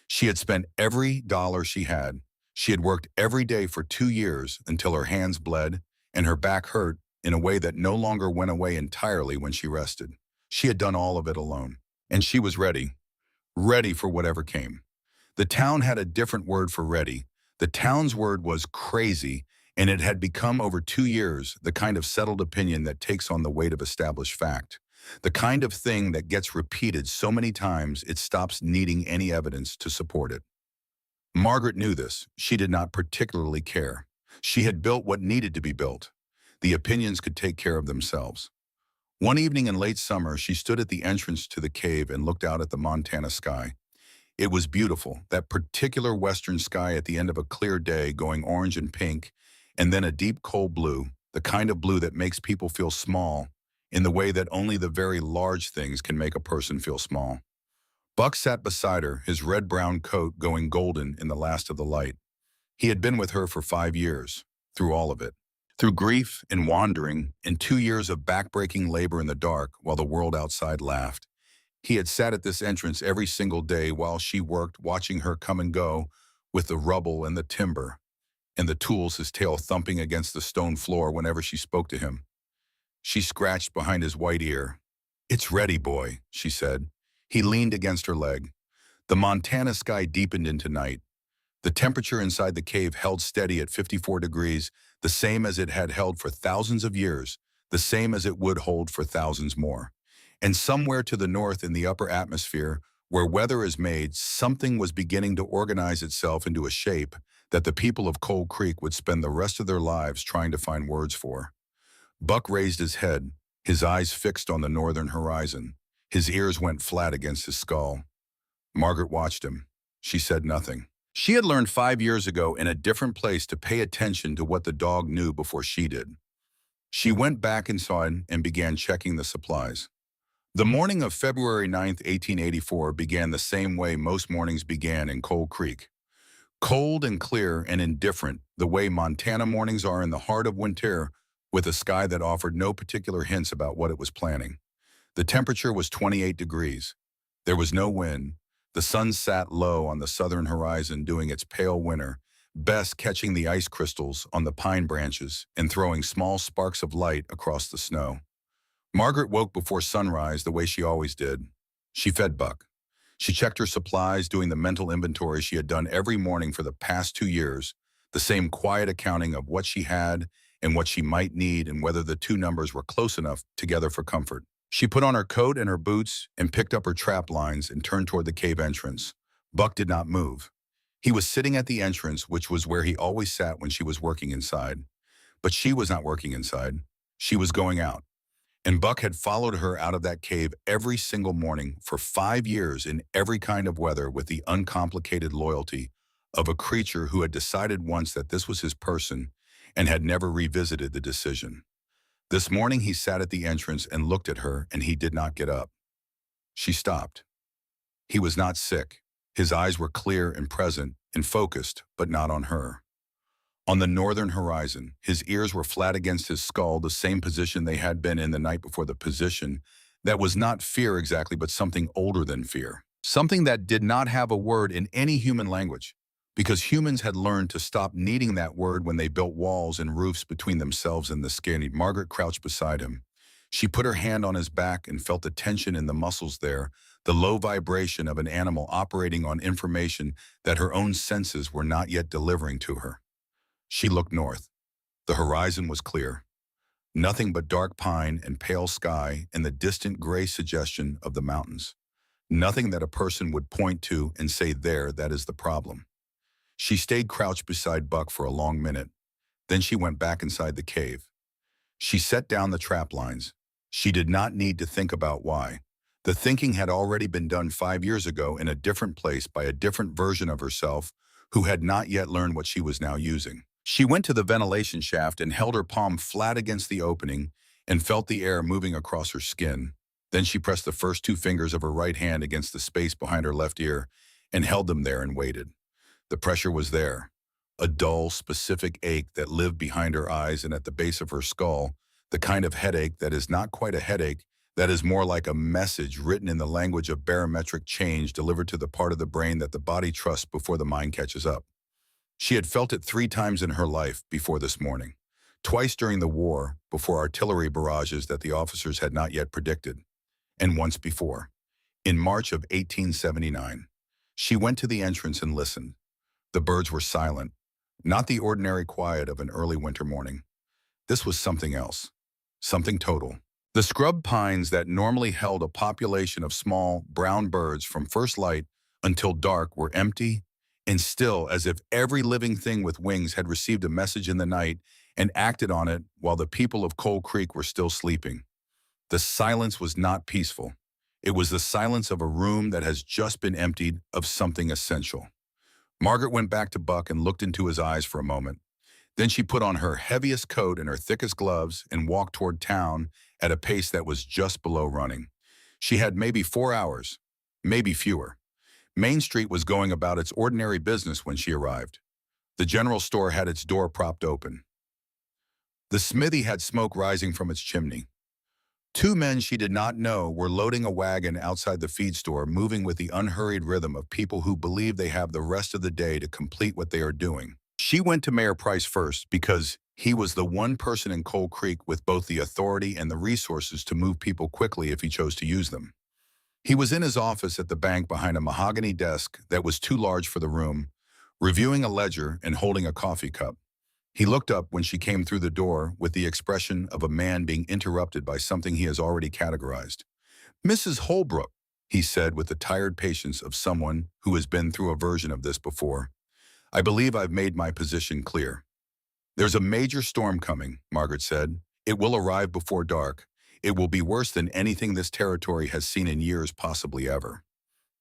Speaker 1: She had spent every dollar she had. She had worked every day for 2 years until her hands bled and her back hurt in a way that no longer went away entirely when she rested. She had done all of it alone. And she was ready. Ready for whatever came. The town had a different word for ready. The town's word was crazy, and it had become over 2 years the kind of settled opinion that takes on the weight of established fact. The kind of thing that gets repeated so many times it stops needing any evidence to support it. Margaret knew this. She did not particularly care. She had built what needed to be built. The opinions could take care of themselves. One evening in late summer, she stood at the entrance to the cave and looked out at the Montana sky. It was beautiful, that particular western sky at the end of a clear day going orange and pink, and then a deep cold blue, the kind of blue that makes people feel small in the way that only the very large things can make a person feel small. Buck sat beside her, his red-brown coat going golden in the last of the light. He had been with her for 5 years, through all of it. Through grief and wandering, and 2 years of backbreaking labor in the dark while the world outside laughed. He had sat at this entrance every single day while she worked, watching her come and go with the rubble and the timber, and the tools, his tail thumping against the stone floor whenever she spoke to him. She scratched behind his white ear. "It's ready, boy," she said. He leaned against her leg. The Montana sky deepened into night. The temperature inside the cave held steady at 54 degrees, the same as it had held for thousands of years, the same as it would hold for thousands more. And somewhere to the north in the upper atmosphere, where weather is made, something was beginning to organize itself into a shape that the people of Cold Creek would spend the rest of their lives trying to find words for. Buck raised his head, his eyes fixed on the northern horizon. His ears went flat against his skull. Margaret watched him. She said nothing. She had learned 5 years ago in a different place to pay attention to what the dog knew before she did. She went back inside and began checking the supplies. The morning of February 9th, 1884 began the same way most mornings began in Cold Creek. Cold and clear and indifferent, the way Montana mornings are in the heart of winter, with a sky that offered no particular hints about what it was planning. The temperature was 28 degrees. There was no wind. The sun sat low on the southern horizon doing its pale winter, best catching the ice crystals on the pine branches and throwing small sparks of light across the snow. Margaret woke before sunrise the way she always did. She fed Buck. She checked her supplies, doing the mental inventory she had done every morning for the past 2 years, the same quiet accounting of what she had and what she might need and whether the two numbers were close enough together for comfort. She put on her coat and her boots and picked up her trap lines and turned toward the cave entrance. Buck did not move. He was sitting at the entrance, which was where he always sat when she was working inside. But she was not working inside. She was going out. And Buck had followed her out of that cave every single morning for 5 years in every kind of weather with the uncomplicated loyalty of a creature who had decided once that this was his person and had never revisited the decision. This morning he sat at the entrance and looked at her, and he did not get up. She stopped. He was not sick. His eyes were clear and present and focused, but not on her. On the northern horizon, his ears were flat against his skull, the same position they had been in the night before, the position that was not fear exactly, but something older than fear. Something that did not have a word in any human language, because humans had learned to stop needing that word when they built walls and roofs between themselves and the skin. Margaret crouched beside him. She put her hand on his back and felt the tension in the muscles there, the low vibration of an animal operating on information that her own senses were not yet delivering to her. She looked north. The horizon was clear. Nothing but dark pine and pale sky and the distant gray suggestion of the mountains. Nothing that a person would point to and say, there, that is the problem. She stayed crouched beside Buck for a long minute. Then she went back inside the cave. She set down the trap lines. She did not need to think about why. The thinking had already been done 5 years ago in a different place by a different version of herself who had not yet learned what she was now using. She went to the ventilation shaft and held her palm flat against the opening and felt the air moving across her skin. Then she pressed the first 2 fingers of her right hand against the space behind her left ear and held them there and waited. The pressure was there, a dull, specific ache that lived behind her eyes and at the base of her skull, the kind of headache that is not quite a headache, that is more like a message written in the language of barometric change delivered to the part of the brain that the body trusts before the mind catches up. She had felt it 3 times in her life before this morning. Twice during the war, before artillery barrages that the officers had not yet predicted. And once before, in March of 1879. She went to the entrance and listened. The birds were silent, not the ordinary quiet of an early winter morning. This was something else, something total. The scrub pines that normally held a population of small, brown birds from first light until dark were empty and still, as if every living thing with wings had received a message in the night and acted on it while the people of Cold Creek were still sleeping. The silence was not peaceful. It was the silence of a room that has just been emptied of something essential. Margaret went back to Buck and looked into his eyes for a moment. Then she put on her heaviest coat and her thickest gloves and walked toward town at a pace that was just below running. She had maybe 4 hours, maybe fewer. Main Street was going about its ordinary business when she arrived. The general store had its door propped open. The smithy had smoke rising from its chimney. 2 men she did not know were loading a wagon outside the feed store, moving with the unhurried rhythm of people who believe they have the rest of the day to complete what they are doing. She went to Mayor Price first because he was the one person in Cold Creek with both the authority and the resources to move people quickly if he chose to use them. He was in his office at the bank behind a mahogany desk that was too large for the room, reviewing a ledger and holding a coffee cup. He looked up when she came through the door with the expression of a man being interrupted by something he has already categorized. "Mrs. Holbrook," he said with the tired patience of someone who has been through a version of this before. "I believe I've made my position clear." "There's a major storm coming," Margaret said. "It will arrive before dark. It will be worse than anything this territory has seen in years, possibly ever."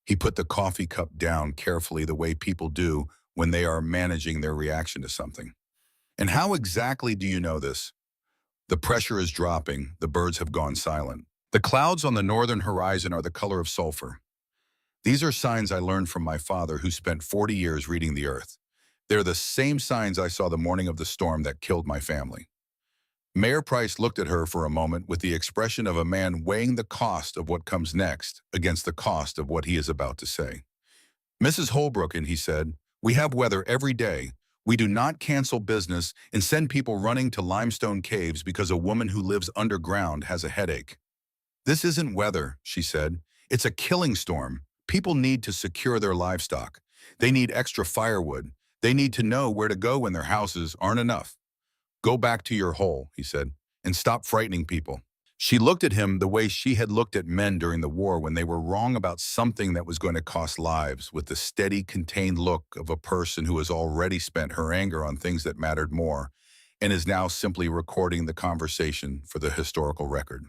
Speaker 1: He put the coffee cup down carefully, the way people do when they are managing their reaction to something. "And how exactly do you know this?" "The pressure is dropping. The birds have gone silent. The clouds on the northern horizon are the color of sulfur. These are signs I learned from my father, who spent 40 years reading the earth. They're the same signs I saw the morning of the storm that killed my family." Mayor Price looked at her for a moment with the expression of a man weighing the cost of what comes next against the cost of what he is about to say. Mrs. Holbrook, he said, we have weather every day. We do not cancel business and send people running to limestone caves because a woman who lives underground has a headache. This isn't weather, she said. It's a killing storm. People need to secure their livestock. They need extra firewood. They need to know where to go when their houses aren't enough. Go back to your hole, he said, and stop frightening people. She looked at him the way she had looked at men during the war when they were wrong about something that was going to cost lives, with the steady, contained look of a person who has already spent her anger on things that mattered more and is now simply recording the conversation for the historical record.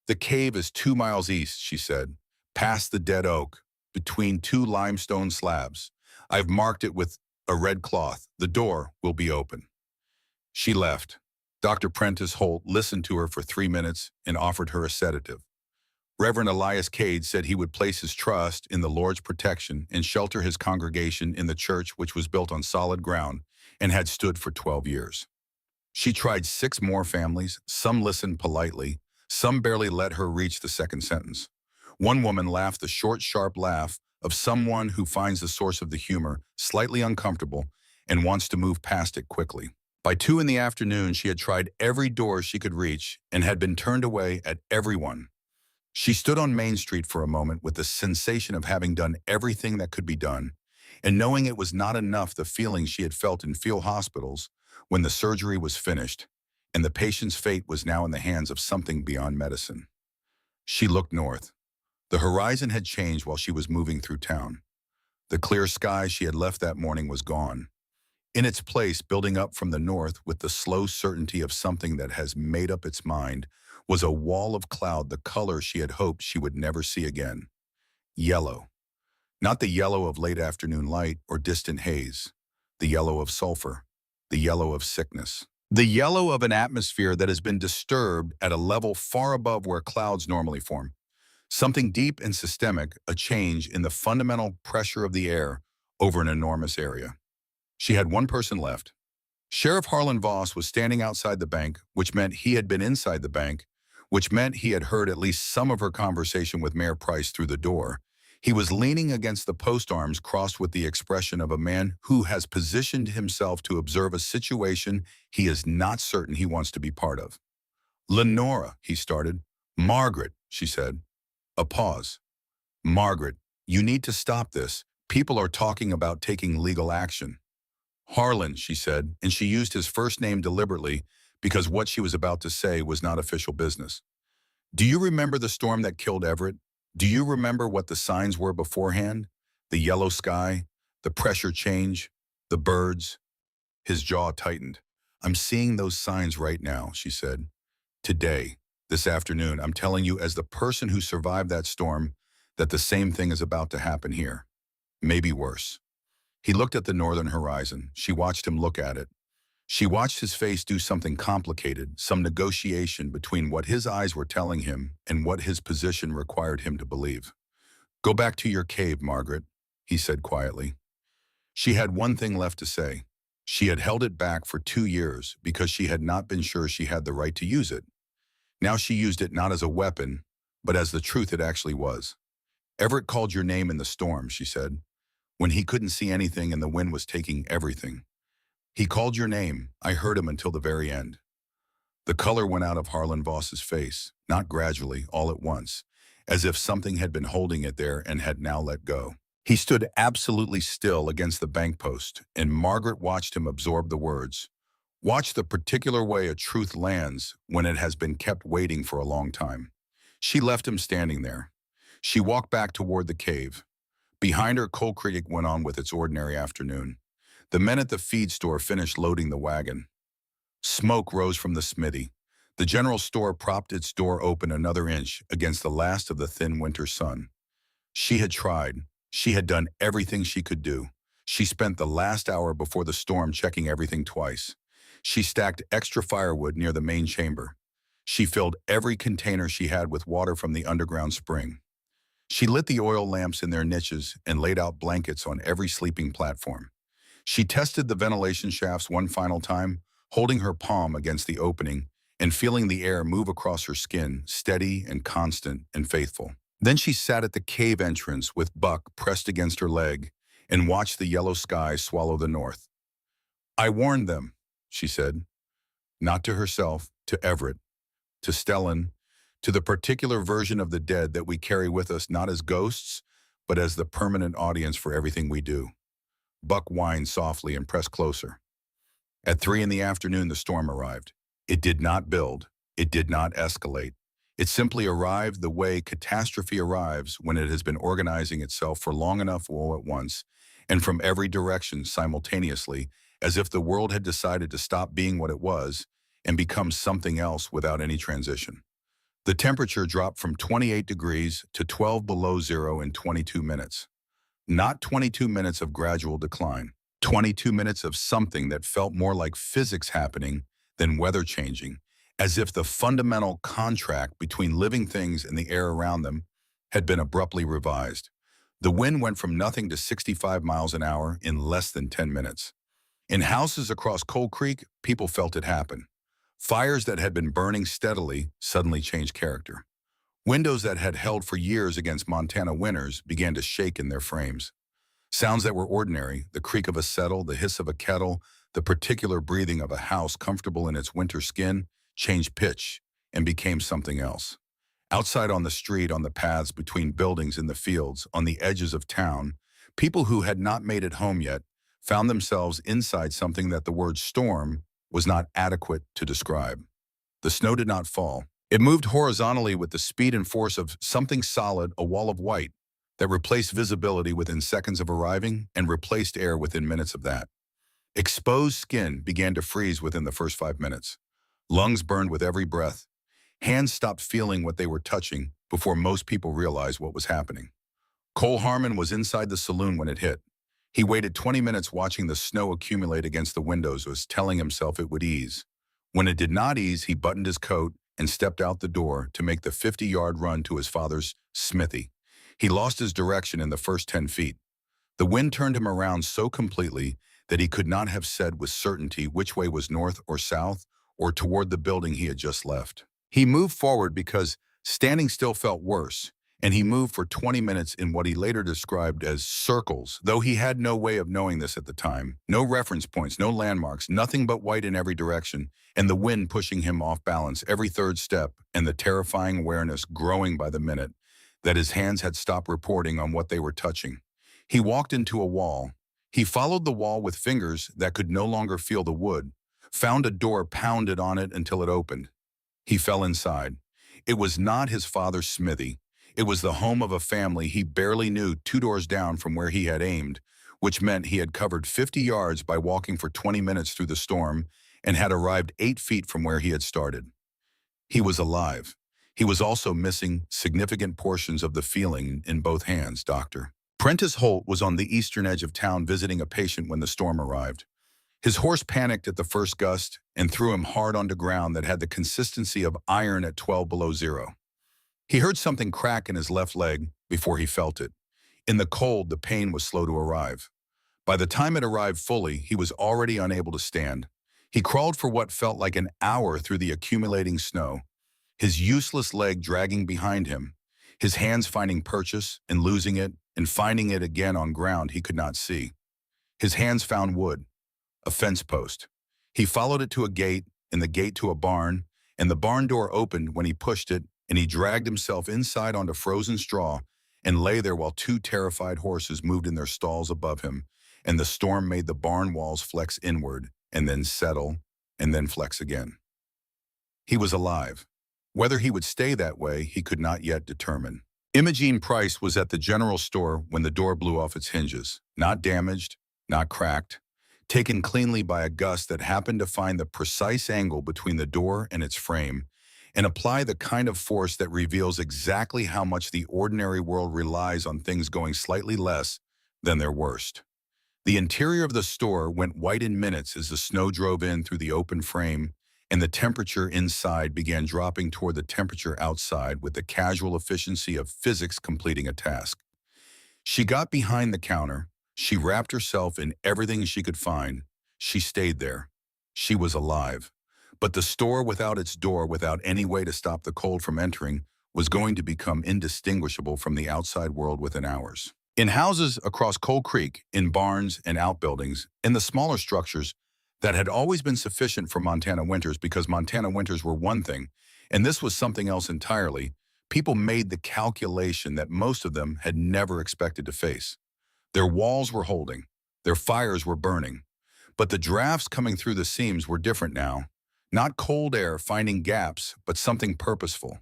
Speaker 1: The cave is 2 miles east, she said, past the dead oak, between two limestone slabs. I've marked it with a red cloth. The door will be open. She left. Dr. Prentice Holt listened to her for 3 minutes and offered her a sedative. Reverend Elias Cade said he would place his trust in the Lord's protection and shelter his congregation in the church, which was built on solid ground and had stood for 12 years. She tried 6 more families. Some listened politely. Some barely let her reach the second sentence. One woman laughed the short, sharp laugh of someone who finds the source of the humor slightly uncomfortable and wants to move past it quickly. By 2 in the afternoon, she had tried every door she could reach and had been turned away at every one. She stood on Main Street for a moment with the sensation of having done everything that could be done, and knowing it was not enough the feeling she had felt in field hospitals when the surgery was finished and the patient's fate was now in the hands of something beyond medicine. She looked north. The horizon had changed while she was moving through town. The clear sky she had left that morning was gone. In its place, building up from the north with the slow certainty of something that has made up its mind, was a wall of cloud, the color she had hoped she would never see again. Yellow. Not the yellow of late afternoon light or distant haze. The yellow of sulfur. The yellow of sickness. The yellow of an atmosphere that has been disturbed at a level far above where clouds normally form. Something deep and systemic, a change in the fundamental pressure of the air over an enormous area. She had one person left. Sheriff Harlan Voss was standing outside the bank, which meant he had been inside the bank, which meant he had heard at least some of her conversation with Mayor Price through the door. He was leaning against the post arms crossed with the expression of a man who has positioned himself to observe a situation he is not certain he wants to be part of. "Lenora," he started. "Margaret," she said. A pause. "Margaret, you need to stop this. People are talking about taking legal action." "Harlan," she said, and she used his first name deliberately because what she was about to say was not official business. "Do you remember the storm that killed Everett? Do you remember what the signs were beforehand? The yellow sky, the pressure change, the birds?" His jaw tightened. "I'm seeing those signs right now," she said. "Today, this afternoon, I'm telling you as the person who survived that storm that the same thing is about to happen here. Maybe worse." He looked at the northern horizon. She watched him look at it. She watched his face do something complicated, some negotiation between what his eyes were telling him and what his position required him to believe. "Go back to your cave, Margaret," he said quietly. She had one thing left to say. She had held it back for 2 years because she had not been sure she had the right to use it. Now she used it not as a weapon, but as the truth it actually was. "Everett called your name in the storm," she said, "when he couldn't see anything and the wind was taking everything. He called your name. I heard him until the very end." The color went out of Harlan Voss's face, not gradually, all at once, as if something had been holding it there and had now let go. He stood absolutely still against the bank post, and Margaret watched him absorb the words. Watch the particular way a truth lands when it has been kept waiting for a long time. She left him standing there. She walked back toward the cave. Behind her, Coal Creek went on with its ordinary afternoon. The men at the feed store finished loading the wagon. Smoke rose from the smithy. The general store propped its door open another inch against the last of the thin winter sun. She had tried. She had done everything she could do. She spent the last hour before the storm checking everything twice. She stacked extra firewood near the main chamber. She filled every container she had with water from the underground spring. She lit the oil lamps in their niches and laid out blankets on every sleeping platform. She tested the ventilation shafts one final time, holding her palm against the opening and feeling the air move across her skin, steady and constant and faithful. Then she sat at the cave entrance with Buck pressed against her leg and watched the yellow sky swallow the north. "I warned them," she said, not to herself, to Everett, to Stellan, to the particular version of the dead that we carry with us not as ghosts, but as the permanent audience for everything we do. Buck whined softly and pressed closer. At 3 in the afternoon, the storm arrived. It did not build. It did not escalate. It simply arrived the way catastrophe arrives when it has been organizing itself for long enough all at once, and from every direction simultaneously, as if the world had decided to stop being what it was and become something else without any transition. The temperature dropped from 28 degrees to 12 below zero in 22 minutes. Not 22 minutes of gradual decline. 22 minutes of something that felt more like physics happening than weather changing, as if the fundamental contract between living things and the air around them had been abruptly revised. The wind went from nothing to 65 miles an hour in less than 10 minutes. In houses across Cold Creek, people felt it happen. Fires that had been burning steadily suddenly changed character. Windows that had held for years against Montana winters began to shake in their frames. Sounds that were ordinary, the creak of a settle, the hiss of a kettle, the particular breathing of a house comfortable in its winter skin, changed pitch and became something else. Outside on the street, on the paths between buildings in the fields, on the edges of town, people who had not made it home yet found themselves inside something that the word storm was not adequate to describe. The snow did not fall. It moved horizontally with the speed and force of something solid, a wall of white, that replaced visibility within seconds of arriving and replaced air within minutes of that. Exposed skin began to freeze within the first 5 minutes. Lungs burned with every breath. Hands stopped feeling what they were touching before most people realized what was happening. Cole Harmon was inside the saloon when it hit. He waited 20 minutes watching the snow accumulate against the windows, was telling himself it would ease. When it did not ease, he buttoned his coat and stepped out the door to make the 50-yard run to his father's smithy. He lost his direction in the first 10 feet. The wind turned him around so completely that he could not have said with certainty which way was north or south or toward the building he had just left. He moved forward because standing still felt worse, and he moved for 20 minutes in what he later described as circles, though he had no way of knowing this at the time. No reference points, no landmarks, nothing but white in every direction, and the wind pushing him off balance every third step, and the terrifying awareness growing by the minute that his hands had stopped reporting on what they were touching. He walked into a wall. He followed the wall with fingers that could no longer feel the wood, found a door, pounded on it until it opened. He fell inside. It was not his father's smithy. It was the home of a family he barely knew 2 doors down from where he had aimed, which meant he had covered 50 yards by walking for 20 minutes through the storm and had arrived 8 feet from where he had started. He was alive. He was also missing significant portions of the feeling in both hands, Doctor. Prentice Holt was on the eastern edge of town visiting a patient when the storm arrived. His horse panicked at the first gust and threw him hard onto ground that had the consistency of iron at 12 below zero. He heard something crack in his left leg before he felt it. In the cold, the pain was slow to arrive. By the time it arrived fully, he was already unable to stand. He crawled for what felt like an hour through the accumulating snow, his useless leg dragging behind him, his hands finding purchase and losing it and finding it again on ground he could not see. His hands found wood, a fence post. He followed it to a gate, and the gate to a barn, and the barn door opened when he pushed it, and he dragged himself inside onto frozen straw and lay there while 2 terrified horses moved in their stalls above him, and the storm made the barn walls flex inward and then settle and then flex again. He was alive. Whether he would stay that way, he could not yet determine. Imogene Price was at the general store when the door blew off its hinges, not damaged, not cracked, taken cleanly by a gust that happened to find the precise angle between the door and its frame and apply the kind of force that reveals exactly how much the ordinary world relies on things going slightly less than their worst. The interior of the store went white in minutes as the snow drove in through the open frame, and the temperature inside began dropping toward the temperature outside with the casual efficiency of physics completing a task. She got behind the counter. She wrapped herself in everything she could find. She stayed there. She was alive. But the store without its door, without any way to stop the cold from entering, was going to become indistinguishable from the outside world within hours. In houses across Cold Creek, in barns and outbuildings, in the smaller structures that had always been sufficient for Montana winters because Montana winters were one thing, and this was something else entirely, people made the calculation that most of them had never expected to face. Their walls were holding, their fires were burning, but the drafts coming through the seams were different now. Not cold air finding gaps, but something purposeful.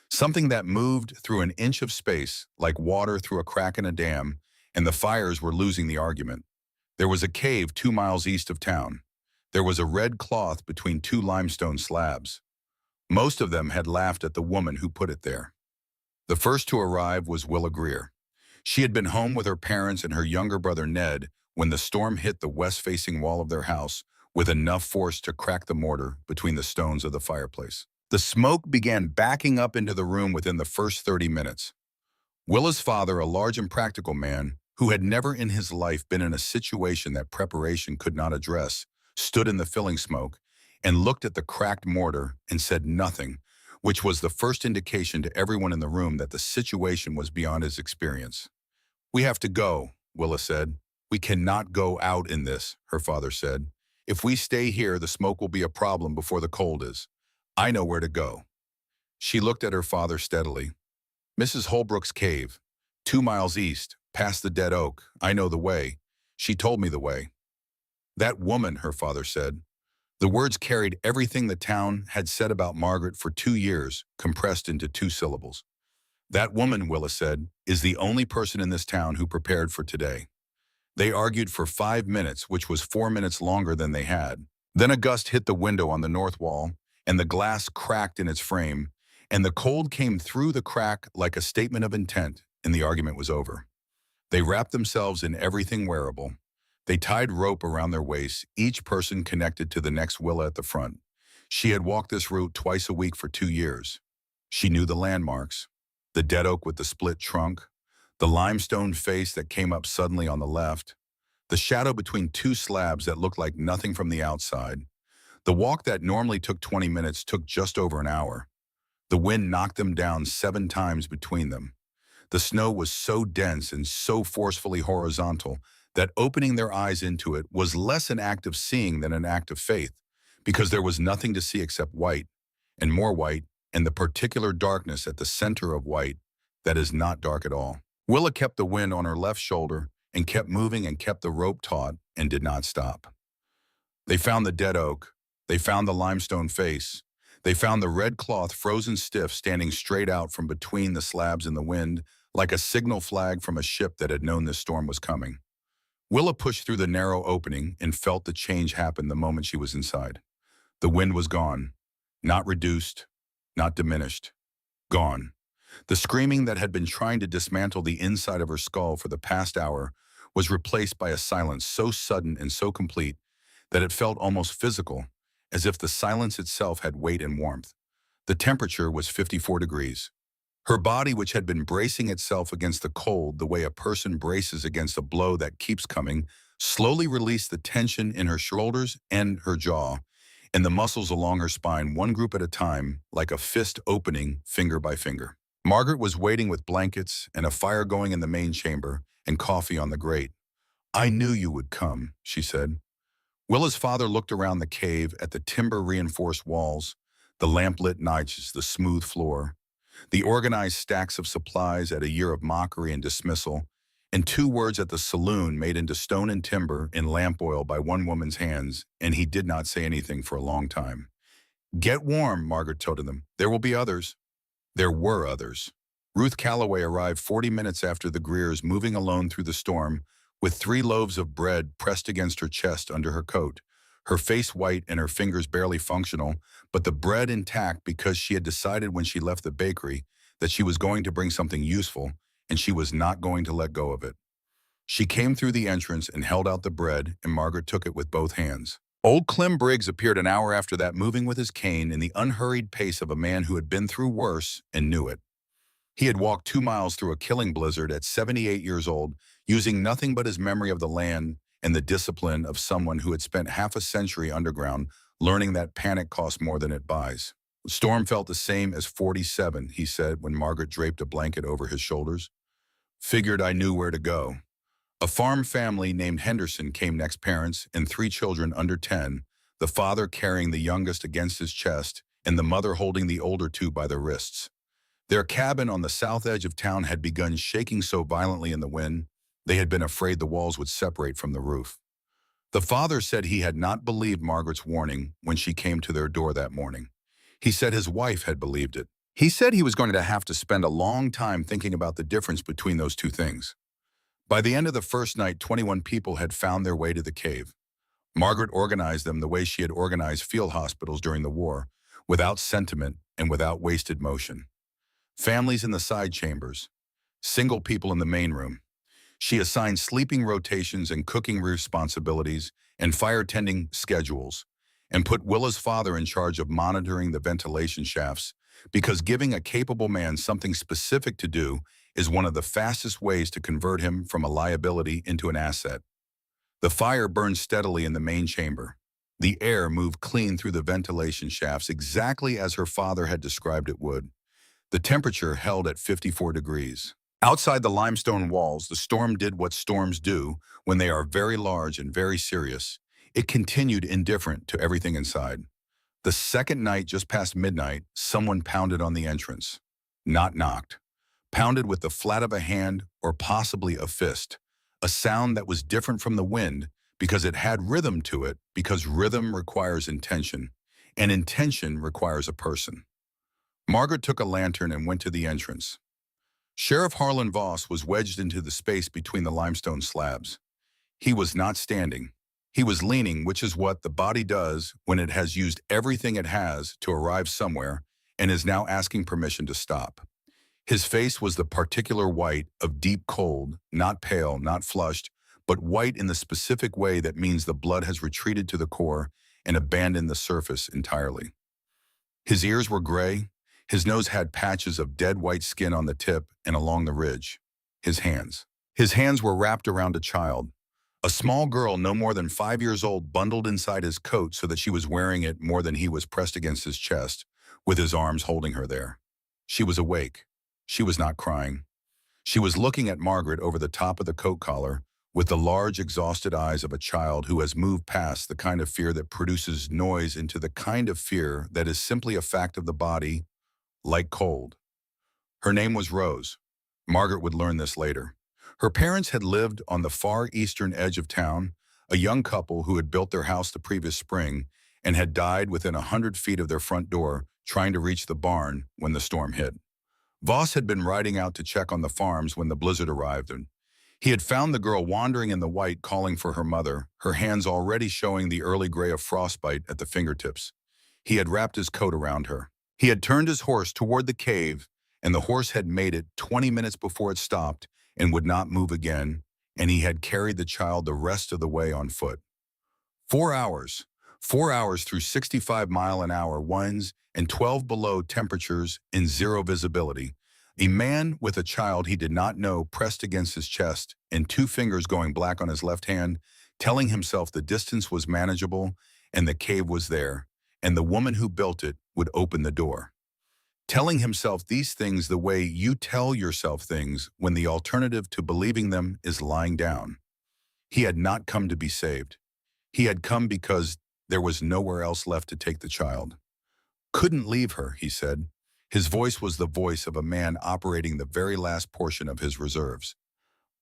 Speaker 1: Something that moved through an inch of space, like water through a crack in a dam, and the fires were losing the argument. There was a cave 2 miles east of town. There was a red cloth between two limestone slabs. Most of them had laughed at the woman who put it there. The first to arrive was Willa Greer. She had been home with her parents and her younger brother Ned when the storm hit the west-facing wall of their house with enough force to crack the mortar between the stones of the fireplace. The smoke began backing up into the room within the first 30 minutes. Willa's father, a large and practical man who had never in his life been in a situation that preparation could not address, stood in the filling smoke and looked at the cracked mortar and said nothing, which was the first indication to everyone in the room that the situation was beyond his experience. "We have to go," Willa said. "We cannot go out in this," her father said. "If we stay here, the smoke will be a problem before the cold is. I know where to go." She looked at her father steadily. "Mrs. Holbrook's cave, 2 miles east, past the dead oak. I know the way. She told me the way." "That woman," her father said. The words carried everything the town had said about Margaret for 2 years, compressed into 2 syllables. "That woman," Willa said, "is the only person in this town who prepared for today." They argued for 5 minutes, which was 4 minutes longer than they had. Then a gust hit the window on the north wall, and the glass cracked in its frame, and the cold came through the crack like a statement of intent, and the argument was over. They wrapped themselves in everything wearable. They tied rope around their waists, each person connected to the next Willa at the front. She had walked this route twice a week for 2 years. She knew the landmarks: the dead oak with the split trunk, the limestone face that came up suddenly on the left, the shadow between two slabs that looked like nothing from the outside. The walk that normally took 20 minutes took just over an hour. The wind knocked them down 7 times between them. The snow was so dense and so forcefully horizontal that opening their eyes into it was less an act of seeing than an act of faith, because there was nothing to see except white, and more white, and the particular darkness at the center of white that is not dark at all. Willa kept the wind on her left shoulder and kept moving and kept the rope taut and did not stop. They found the dead oak. They found the limestone face. They found the red cloth frozen stiff standing straight out from between the slabs in the wind, like a signal flag from a ship that had known this storm was coming. Willa pushed through the narrow opening and felt the change happen the moment she was inside. The wind was gone. Not reduced, not diminished. Gone. The screaming that had been trying to dismantle the inside of her skull for the past hour was replaced by a silence so sudden and so complete that it felt almost physical, as if the silence itself had weight and warmth. The temperature was 54 degrees. Her body, which had been bracing itself against the cold the way a person braces against a blow that keeps coming, slowly released the tension in her shoulders and her jaw, and the muscles along her spine, one group at a time, like a fist opening finger by finger. Margaret was waiting with blankets and a fire going in the main chamber and coffee on the grate. "I knew you would come," she said. Willa's father looked around the cave at the timber-reinforced walls, the lamp-lit niches, the smooth floor, the organized stacks of supplies at a year of mockery and dismissal, and 2 words at the saloon made into stone and timber in lamp oil by one woman's hands, and he did not say anything for a long time. "Get warm," Margaret told them. "There will be others." There were others. Ruth Calloway arrived 40 minutes after the Greers, moving alone through the storm, with 3 loaves of bread pressed against her chest under her coat, her face white and her fingers barely functional, but the bread intact because she had decided when she left the bakery that she was going to bring something useful, and she was not going to let go of it. She came through the entrance and held out the bread, and Margaret took it with both hands. Old Clem Briggs appeared an hour after that, moving with his cane in the unhurried pace of a man who had been through worse and knew it. He had walked 2 miles through a killing blizzard at 78 years old, using nothing but his memory of the land and the discipline of someone who had spent half a century underground learning that panic costs more than it buys. Storm felt the same as 47, he said when Margaret draped a blanket over his shoulders. Figured I knew where to go. A farm family named Henderson came next, parents and 3 children under 10, the father carrying the youngest against his chest and the mother holding the older 2 by their wrists. Their cabin on the south edge of town had begun shaking so violently in the wind, they had been afraid the walls would separate from the roof. The father said he had not believed Margaret's warning when she came to their door that morning. He said his wife had believed it. He said he was going to have to spend a long time thinking about the difference between those two things. By the end of the first night, 21 people had found their way to the cave. Margaret organized them the way she had organized field hospitals during the war, without sentiment and without wasted motion. Families in the side chambers, single people in the main room. She assigned sleeping rotations and cooking responsibilities and fire tending schedules, and put Willa's father in charge of monitoring the ventilation shafts, because giving a capable man something specific to do is one of the fastest ways to convert him from a liability into an asset. The fire burned steadily in the main chamber. The air moved clean through the ventilation shafts exactly as her father had described it would. The temperature held at 54 degrees. Outside the limestone walls, the storm did what storms do when they are very large and very serious. It continued indifferent to everything inside. The second night, just past midnight, someone pounded on the entrance. Not knocked. Pounded with the flat of a hand or possibly a fist. A sound that was different from the wind because it had rhythm to it, because rhythm requires intention, and intention requires a person. Margaret took a lantern and went to the entrance. Sheriff Harlan Voss was wedged into the space between the limestone slabs. He was not standing. He was leaning, which is what the body does when it has used everything it has to arrive somewhere and is now asking permission to stop. His face was the particular white of deep cold, not pale, not flushed, but white in the specific way that means the blood has retreated to the core and abandoned the surface entirely. His ears were gray. His nose had patches of dead white skin on the tip and along the ridge. His hands were wrapped around a child. A small girl no more than 5 years old bundled inside his coat so that she was wearing it more than he was pressed against his chest, with his arms holding her there. She was awake. She was not crying. She was looking at Margaret over the top of the coat collar with the large, exhausted eyes of a child who has moved past the kind of fear that produces noise into the kind of fear that is simply a fact of the body, like cold. Her name was Rose. Margaret would learn this later. Her parents had lived on the far eastern edge of town, a young couple who had built their house the previous spring and had died within 100 feet of their front door trying to reach the barn when the storm hit. Voss had been riding out to check on the farms when the blizzard arrived, and he had found the girl wandering in the white calling for her mother, her hands already showing the early gray of frostbite at the fingertips. He had wrapped his coat around her. He had turned his horse toward the cave, and the horse had made it 20 minutes before it stopped and would not move again, and he had carried the child the rest of the way on foot. 4 hours. 4 hours through 65-mile-an-hour winds and 12 below temperatures in zero visibility. A man with a child he did not know pressed against his chest and 2 fingers going black on his left hand, telling himself the distance was manageable and the cave was there, and the woman who built it would open the door. Telling himself these things the way you tell yourself things when the alternative to believing them is lying down. He had not come to be saved. He had come because there was nowhere else left to take the child. Couldn't leave her, he said. His voice was the voice of a man operating the very last portion of his reserves.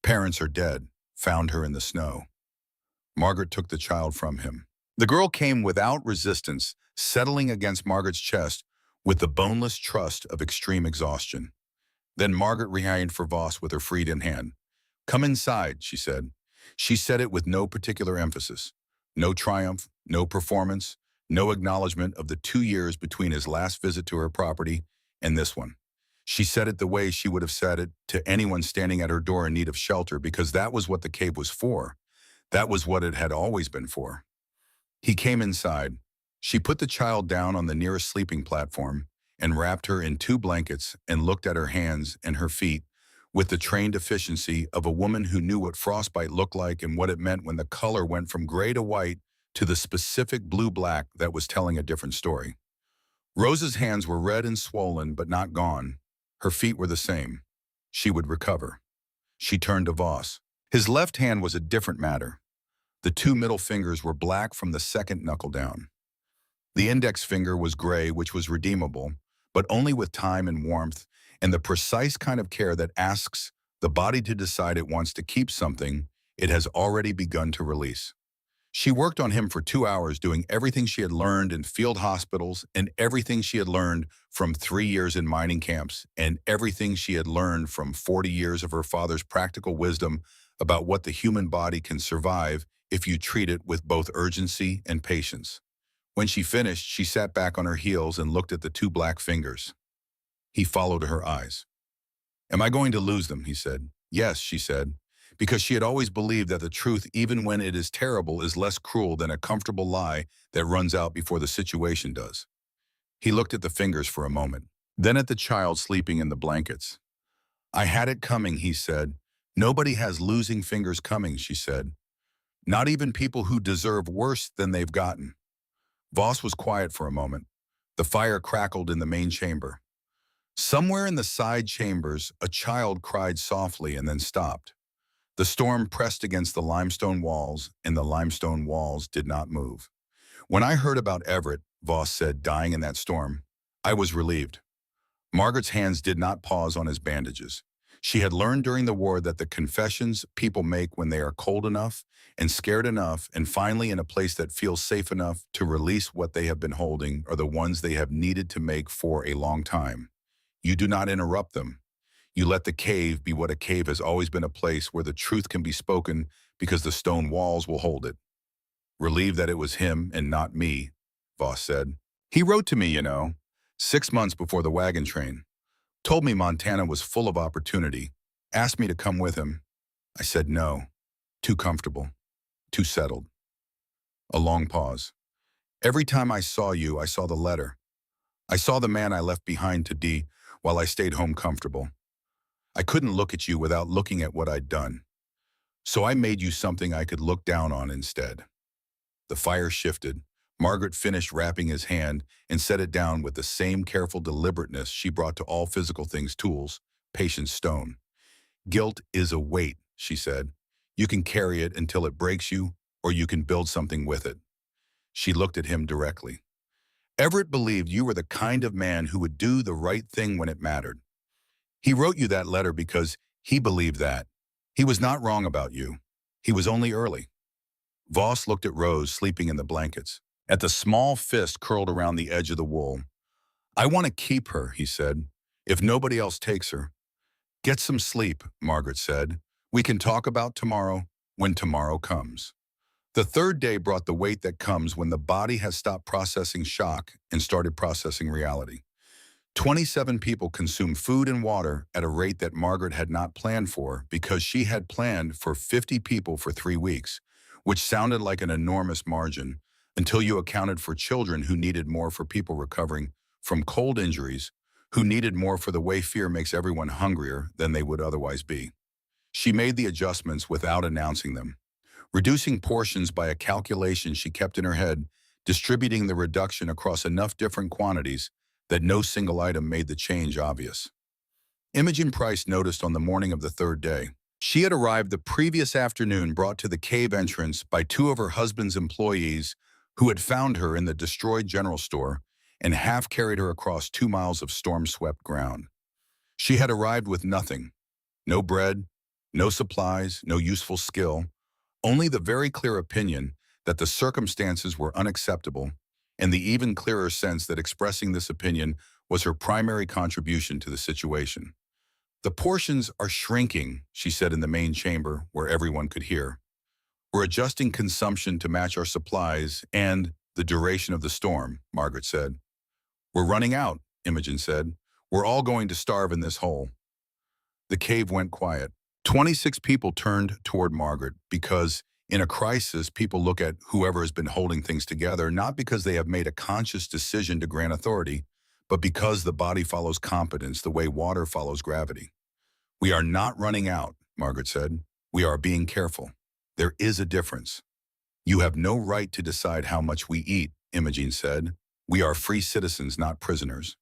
Speaker 1: Parents are dead. Found her in the snow. Margaret took the child from him. The girl came without resistance, settling against Margaret's chest with the boneless trust of extreme exhaustion. Then Margaret reached for Voss with her freed in hand. "Come inside," she said. She said it with no particular emphasis. No triumph, no performance, no acknowledgement of the 2 years between his last visit to her property and this one. She said it the way she would have said it to anyone standing at her door in need of shelter, because that was what the cave was for. That was what it had always been for. He came inside. She put the child down on the nearest sleeping platform and wrapped her in 2 blankets and looked at her hands and her feet with the trained efficiency of a woman who knew what frostbite looked like and what it meant when the color went from gray to white to the specific blue-black that was telling a different story. Rose's hands were red and swollen, but not gone. Her feet were the same. She would recover. She turned to Voss. His left hand was a different matter. The two middle fingers were black from the second knuckle down. The index finger was gray, which was redeemable, but only with time and warmth and the precise kind of care that asks the body to decide it wants to keep something it has already begun to release. She worked on him for 2 hours, doing everything she had learned in field hospitals and everything she had learned from 3 years in mining camps and everything she had learned from 40 years of her father's practical wisdom about what the human body can survive if you treat it with both urgency and patience. When she finished, she sat back on her heels and looked at the two black fingers. He followed her eyes. "Am I going to lose them?" he said. "Yes," she said, because she had always believed that the truth, even when it is terrible, is less cruel than a comfortable lie that runs out before the situation does. He looked at the fingers for a moment, then at the child sleeping in the blankets. "I had it coming," he said. "Nobody has losing fingers coming," she said. "Not even people who deserve worse than they've gotten." Voss was quiet for a moment. The fire crackled in the main chamber. Somewhere in the side chambers, a child cried softly and then stopped. The storm pressed against the limestone walls, and the limestone walls did not move. "When I heard about Everett," Voss said, "dying in that storm, I was relieved." Margaret's hands did not pause on his bandages. She had learned during the war that the confessions people make when they are cold enough and scared enough and finally in a place that feels safe enough to release what they have been holding are the ones they have needed to make for a long time. You do not interrupt them. You let the cave be what a cave has always been, a place where the truth can be spoken because the stone walls will hold it. "Relieved that it was him and not me," Voss said. "He wrote to me, 6 months before the wagon train. Told me Montana was full of opportunity. Asked me to come with him. I said no. Too comfortable. Too settled." A long pause. "Every time I saw you, I saw the letter. I saw the man I left behind to D while I stayed home comfortable. I couldn't look at you without looking at what I'd done. So I made you something I could look down on instead." The fire shifted. Margaret finished wrapping his hand and set it down with the same careful deliberateness she brought to all physical things: tools, patience, stone. "Guilt is a weight," she said. "You can carry it until it breaks you, or you can build something with it." She looked at him directly. "Everett believed you were the kind of man who would do the right thing when it mattered. He wrote you that letter because he believed that. He was not wrong about you. He was only early." Voss looked at Rose sleeping in the blankets, at the small fist curled around the edge of the wool. "I want to keep her," he said, "if nobody else takes her." "Get some sleep," Margaret said. "We can talk about tomorrow when tomorrow comes." The third day brought the weight that comes when the body has stopped processing shock and started processing reality. 27 people consumed food and water at a rate that Margaret had not planned for because she had planned for 50 people for 3 weeks, which sounded like an enormous margin until you accounted for children who needed more, for people recovering from cold injuries, who needed more for the way fear makes everyone hungrier than they would otherwise be. She made the adjustments without announcing them, reducing portions by a calculation she kept in her head, distributing the reduction across enough different quantities that no single item made the change obvious. Imogen Price noticed on the morning of the third day. She had arrived the previous afternoon, brought to the cave entrance by two of her husband's employees who had found her in the destroyed general store and half carried her across 2 miles of storm-swept ground. She had arrived with nothing. No bread, no supplies, no useful skill, only the very clear opinion that the circumstances were unacceptable and the even clearer sense that expressing this opinion was her primary contribution to the situation. "The portions are shrinking," she said in the main chamber where everyone could hear. "We're adjusting consumption to match our supplies and the duration of the storm," Margaret said. "We're running out," Imogen said. "We're all going to starve in this hole." The cave went quiet. 26 people turned toward Margaret because in a crisis, people look at whoever has been holding things together, not because they have made a conscious decision to grant authority, but because the body follows competence the way water follows gravity. We are not running out, Margaret said. We are being careful. There is a difference. You have no right to decide how much we eat, Imogene said. We are free citizens, not prisoners.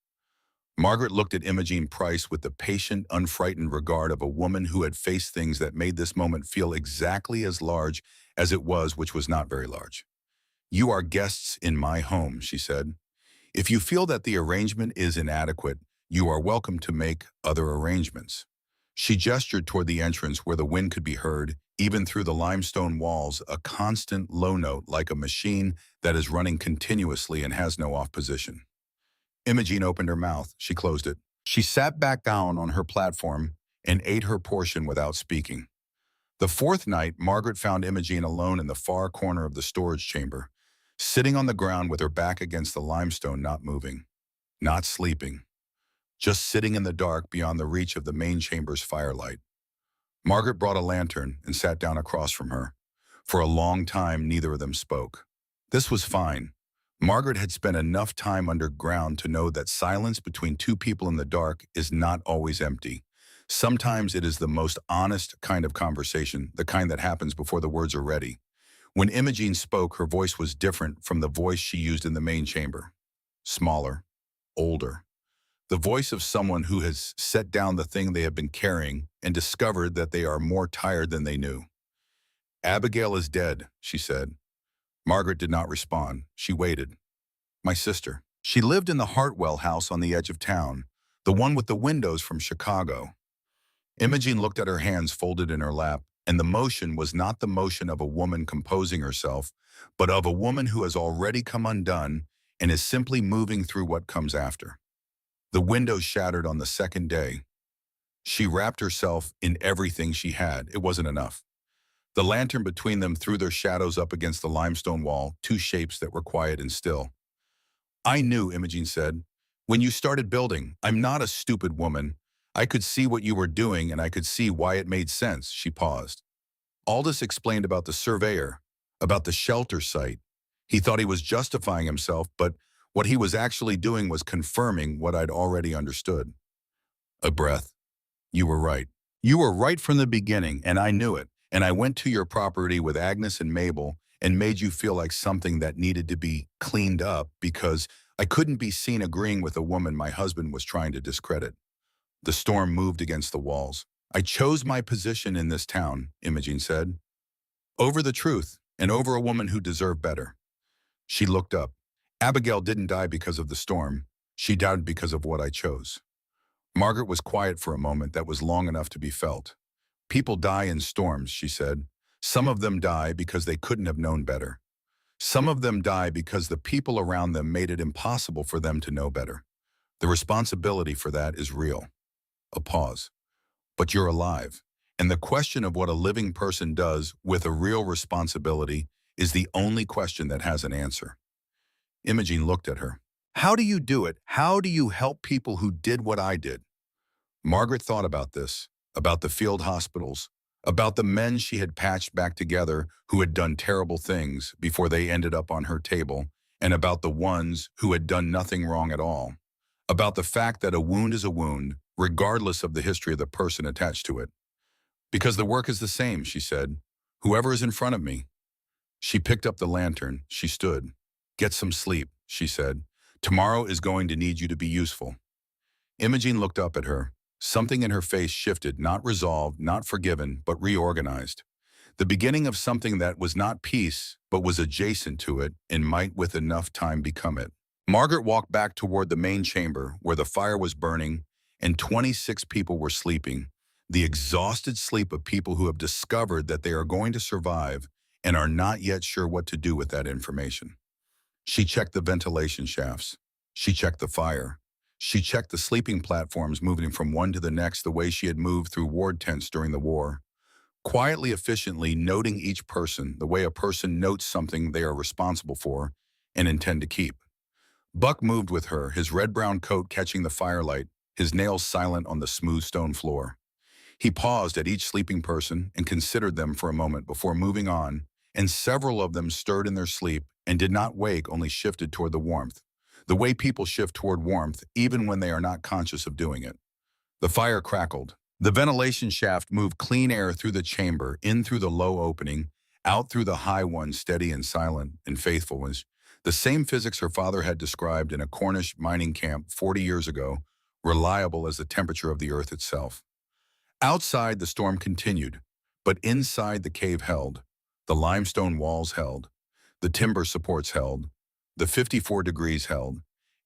Speaker 1: Margaret looked at Imogene Price with the patient, unfrightened regard of a woman who had faced things that made this moment feel exactly as large as it was, which was not very large. You are guests in my home, she said. If you feel that the arrangement is inadequate, you are welcome to make other arrangements. She gestured toward the entrance where the wind could be heard, even through the limestone walls, a constant low note like a machine that is running continuously and has no off position. Imogene opened her mouth. She closed it. She sat back down on her platform and ate her portion without speaking. The fourth night, Margaret found Imogene alone in the far corner of the storage chamber, sitting on the ground with her back against the limestone, not moving, not sleeping, just sitting in the dark beyond the reach of the main chamber's firelight. Margaret brought a lantern and sat down across from her. For a long time, neither of them spoke. This was fine. Margaret had spent enough time underground to know that silence between two people in the dark is not always empty. Sometimes it is the most honest kind of conversation, the kind that happens before the words are ready. When Imogene spoke, her voice was different from the voice she used in the main chamber. Smaller, older. The voice of someone who has set down the thing they have been carrying and discovered that they are more tired than they knew. Abigail is dead, she said. Margaret did not respond. She waited. My sister. She lived in the Hartwell house on the edge of town, the one with the windows from Chicago. Imogene looked at her hands folded in her lap, and the motion was not the motion of a woman composing herself, but of a woman who has already come undone and is simply moving through what comes after. The windows shattered on the second day. She wrapped herself in everything she had. It wasn't enough. The lantern between them threw their shadows up against the limestone wall, two shapes that were quiet and still. I knew, Imogene said. When you started building, I'm not a stupid woman. I could see what you were doing and I could see why it made sense. She paused. Aldous explained about the surveyor, about the shelter site. He thought he was justifying himself, but what he was actually doing was confirming what I'd already understood. A breath. You were right. You were right from the beginning, and I knew it. And I went to your property with Agnes and Mabel and made you feel like something that needed to be cleaned up because I couldn't be seen agreeing with a woman my husband was trying to discredit. The storm moved against the walls. I chose my position in this town, Imogene said, over the truth and over a woman who deserved better. She looked up. Abigail didn't die because of the storm. She died because of what I chose. Margaret was quiet for a moment that was long enough to be felt. People die in storms, she said. Some of them die because they couldn't have known better. Some of them die because the people around them made it impossible for them to know better. The responsibility for that is real. A pause. But you're alive. And the question of what a living person does with a real responsibility is the only question that has an answer. Imogene looked at her. How do you do it? How do you help people who did what I did? Margaret thought about this, about the field hospitals, about the men she had patched back together who had done terrible things before they ended up on her table, and about the ones who had done nothing wrong at all, about the fact that a wound is a wound, regardless of the history of the person attached to it. Because the work is the same, she said. Whoever is in front of me. She picked up the lantern. She stood. Get some sleep, she said. Tomorrow is going to need you to be useful. Imogene looked up at her. Something in her face shifted, not resolved, not forgiven, but reorganized. The beginning of something that was not peace, but was adjacent to it and might with enough time become it. Margaret walked back toward the main chamber where the fire was burning and 26 people were sleeping, the exhausted sleep of people who have discovered that they are going to survive and are not yet sure what to do with that information. She checked the ventilation shafts. She checked the fire. She checked the sleeping platforms moving from one to the next the way she had moved through ward tents during the war. Quietly, efficiently noting each person the way a person notes something they are responsible for and intend to keep. Buck moved with her, his red-brown coat catching the firelight, his nails silent on the smooth stone floor. He paused at each sleeping person and considered them for a moment before moving on, and several of them stirred in their sleep and did not wake, only shifted toward the warmth. The way people shift toward warmth even when they are not conscious of doing it. The fire crackled. The ventilation shaft moved clean air through the chamber, in through the low opening, out through the high one, steady and silent and faithful as the same physics her father had described in a Cornish mining camp 40 years ago, reliable as the temperature of the earth itself. Outside, the storm continued, but inside the cave held. The limestone walls held. The timber supports held. The 54 degrees held.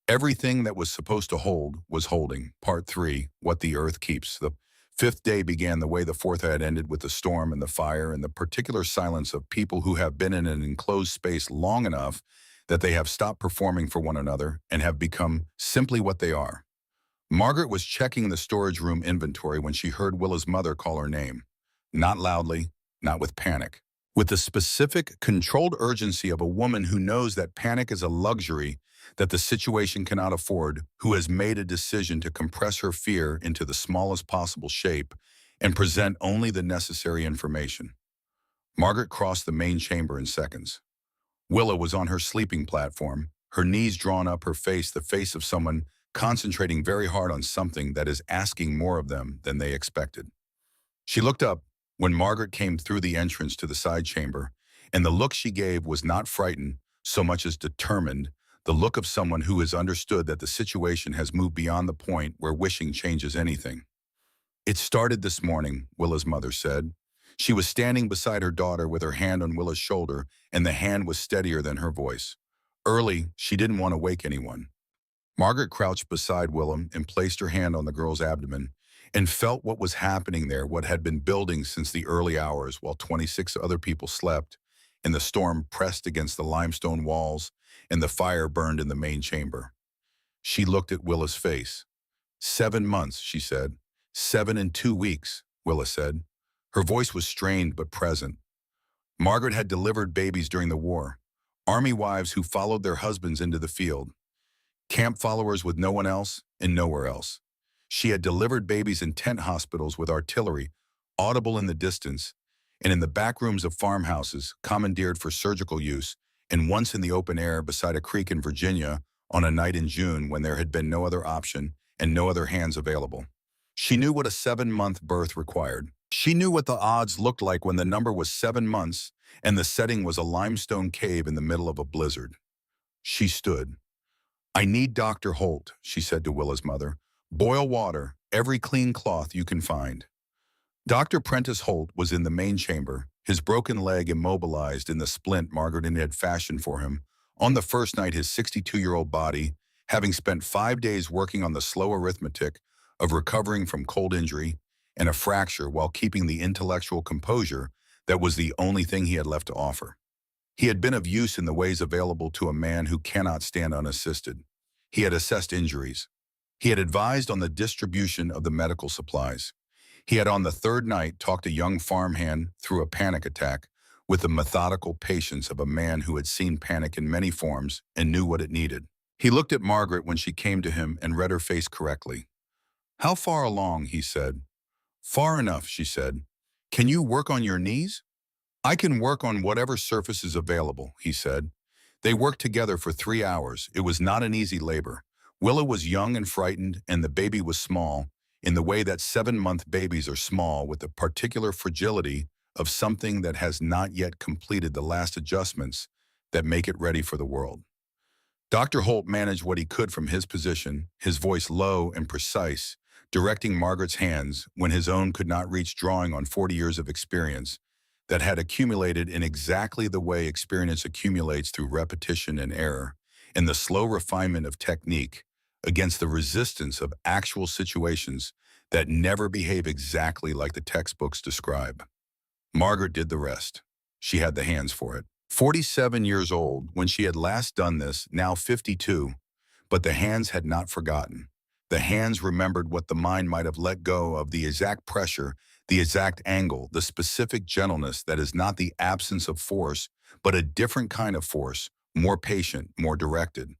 Speaker 1: Everything that was supposed to hold was holding. Part 3, What the Earth Keeps. The fifth day began the way the fourth had ended, with the storm and the fire and the particular silence of people who have been in an enclosed space long enough that they have stopped performing for one another and have become simply what they are. Margaret was checking the storage room inventory when she heard Willa's mother call her name. Not loudly, not with panic. With the specific, controlled urgency of a woman who knows that panic is a luxury that the situation cannot afford, who has made a decision to compress her fear into the smallest possible shape and present only the necessary information. Margaret crossed the main chamber in seconds. Willa was on her sleeping platform, her knees drawn up, her face the face of someone concentrating very hard on something that is asking more of them than they expected. She looked up when Margaret came through the entrance to the side chamber, and the look she gave was not frightened so much as determined, the look of someone who has understood that the situation has moved beyond the point where wishing changes anything. "It started this morning," Willa's mother said. She was standing beside her daughter with her hand on Willa's shoulder, and the hand was steadier than her voice. Early, she didn't want to wake anyone. Margaret crouched beside Willem and placed her hand on the girl's abdomen and felt what was happening there, what had been building since the early hours while 26 other people slept, and the storm pressed against the limestone walls and the fire burned in the main chamber. She looked at Willa's face. 7 months, she said. 7 and 2 weeks, Willa said. Her voice was strained but present. Margaret had delivered babies during the war, army wives who followed their husbands into the field, camp followers with no one else and nowhere else. She had delivered babies in tent hospitals with artillery, audible in the distance, and in the back rooms of farmhouses, commandeered for surgical use, and once in the open air beside a creek in Virginia on a night in June when there had been no other option and no other hands available. She knew what a 7-month birth required. She knew what the odds looked like when the number was 7 months and the setting was a limestone cave in the middle of a blizzard. She stood. "I need Dr. Holt," she said to Willa's mother. "Boil water, every clean cloth you can find." Dr. Prentice Holt was in the main chamber, his broken leg immobilized in the splint Margaret had fashioned for him. On the first night, his 62-year-old body, having spent 5 days working on the slow arithmetic of recovering from cold injury and a fracture while keeping the intellectual composure that was the only thing he had left to offer. He had been of use in the ways available to a man who cannot stand unassisted. He had assessed injuries. He had advised on the distribution of the medical supplies. He had on the third night talked a young farmhand through a panic attack with the methodical patience of a man who had seen panic in many forms and knew what it needed. He looked at Margaret when she came to him and read her face correctly. "How far along?" he said. "Far enough," she said. "Can you work on your knees?" "I can work on whatever surface is available," he said. They worked together for 3 hours. It was not an easy labor. Willa was young and frightened, and the baby was small, in the way that 7-month babies are small, with the particular fragility of something that has not yet completed the last adjustments that make it ready for the world. Dr. Holt managed what he could from his position, his voice low and precise, directing Margaret's hands when his own could not reach, drawing on 40 years of experience that had accumulated in exactly the way experience accumulates through repetition and error, and the slow refinement of technique against the resistance of actual situations that never behave exactly like the textbooks describe. Margaret did the rest. She had the hands for it. 47 years old when she had last done this, now 52, but the hands had not forgotten. The hands remembered what the mind might have let go of, the exact pressure, the exact angle, the specific gentleness that is not the absence of force, but a different kind of force, more patient, more directed.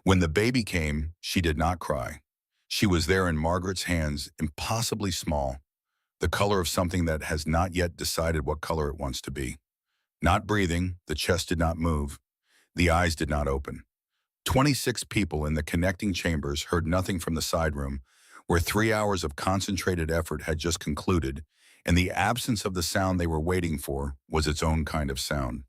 Speaker 1: When the baby came, she did not cry. She was there in Margaret's hands, impossibly small, the color of something that has not yet decided what color it wants to be. Not breathing, the chest did not move, the eyes did not open. 26 people in the connecting chambers heard nothing from the side room, where 3 hours of concentrated effort had just concluded, and the absence of the sound they were waiting for was its own kind of sound.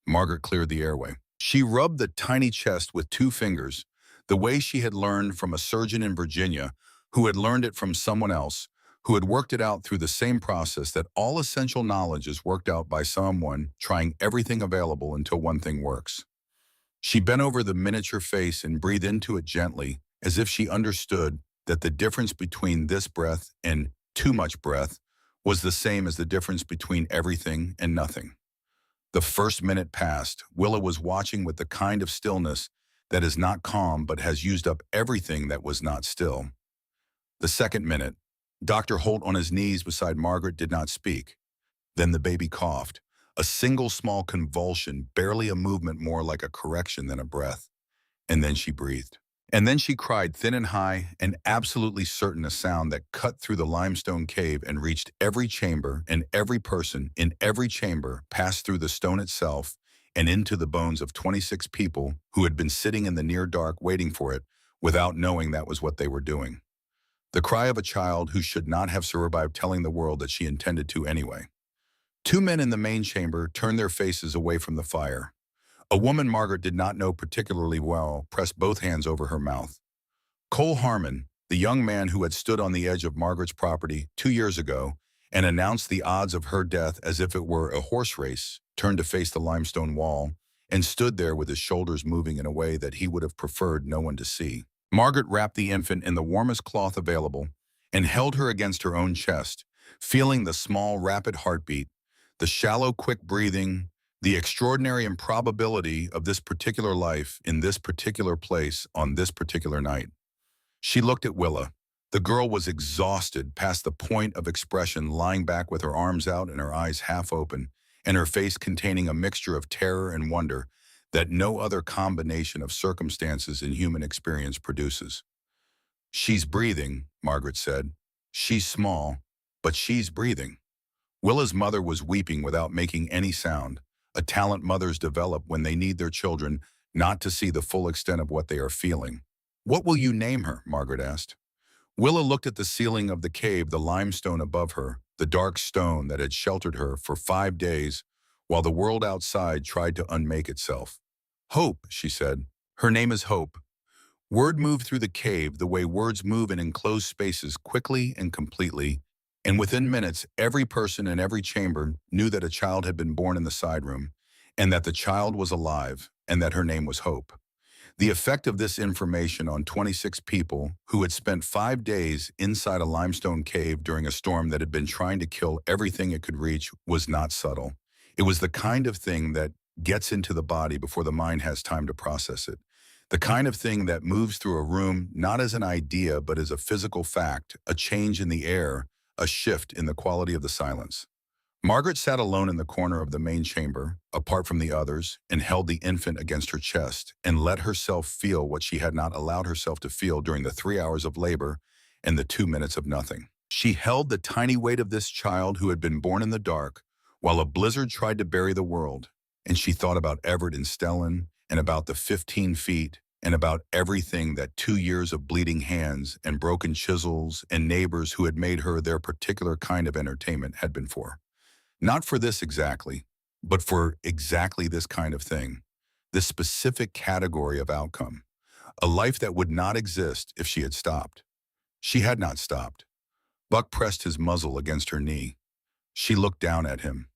Speaker 1: Margaret cleared the airway. She rubbed the tiny chest with 2 fingers, the way she had learned from a surgeon in Virginia who had learned it from someone else, who had worked it out through the same process that all essential knowledge is worked out by someone trying everything available until one thing works. She bent over the miniature face and breathed into it gently, as if she understood that the difference between this breath and too much breath was the same as the difference between everything and nothing. The first minute passed. Willa was watching with the kind of stillness that is not calm but has used up everything that was not still. The second minute, Dr. Holt on his knees beside Margaret did not speak. Then the baby coughed, a single small convulsion, barely a movement more like a correction than a breath. And then she breathed. And then she cried thin and high and absolutely certain, a sound that cut through the limestone cave and reached every chamber, and every person in every chamber passed through the stone itself and into the bones of 26 people who had been sitting in the near dark waiting for it without knowing that was what they were doing. The cry of a child who should not have survived telling the world that she intended to anyway. 2 men in the main chamber turned their faces away from the fire. A woman Margaret did not know particularly well pressed both hands over her mouth. Cole Harmon, the young man who had stood on the edge of Margaret's property 2 years ago and announced the odds of her death as if it were a horse race, turned to face the limestone wall and stood there with his shoulders moving in a way that he would have preferred no one to see. Margaret wrapped the infant in the warmest cloth available and held her against her own chest, feeling the small, rapid heartbeat, the shallow, quick breathing, the extraordinary improbability of this particular life in this particular place on this particular night. She looked at Willa. The girl was exhausted past the point of expression, lying back with her arms out and her eyes half open, and her face containing a mixture of terror and wonder that no other combination of circumstances in human experience produces. "She's breathing," Margaret said. "She's small, but she's breathing." Willa's mother was weeping without making any sound, a talent mothers develop when they need their children not to see the full extent of what they are feeling. "What will you name her?" Margaret asked. Willa looked at the ceiling of the cave, the limestone above her, the dark stone that had sheltered her for 5 days while the world outside tried to unmake itself. "Hope," she said. "Her name is Hope." Word moved through the cave the way words move in enclosed spaces, quickly and completely, and within minutes every person in every chamber knew that a child had been born in the side room, and that the child was alive, and that her name was Hope. The effect of this information on 26 people who had spent 5 days inside a limestone cave during a storm that had been trying to kill everything it could reach was not subtle. It was the kind of thing that gets into the body before the mind has time to process it. The kind of thing that moves through a room not as an idea but as a physical fact, a change in the air, a shift in the quality of the silence. Margaret sat alone in the corner of the main chamber, apart from the others, and held the infant against her chest and let herself feel what she had not allowed herself to feel during the 3 hours of labor and the 2 minutes of nothing. She held the tiny weight of this child who had been born in the dark while a blizzard tried to bury the world, and she thought about Everett and Stellan and about the 15 feet and about everything that 2 years of bleeding hands and broken chisels and neighbors who had made her their particular kind of entertainment had been for. Not for this exactly, but for exactly this kind of thing, this specific category of outcome, a life that would not exist if she had stopped. She had not stopped. Buck pressed his muzzle against her knee. She looked down at him.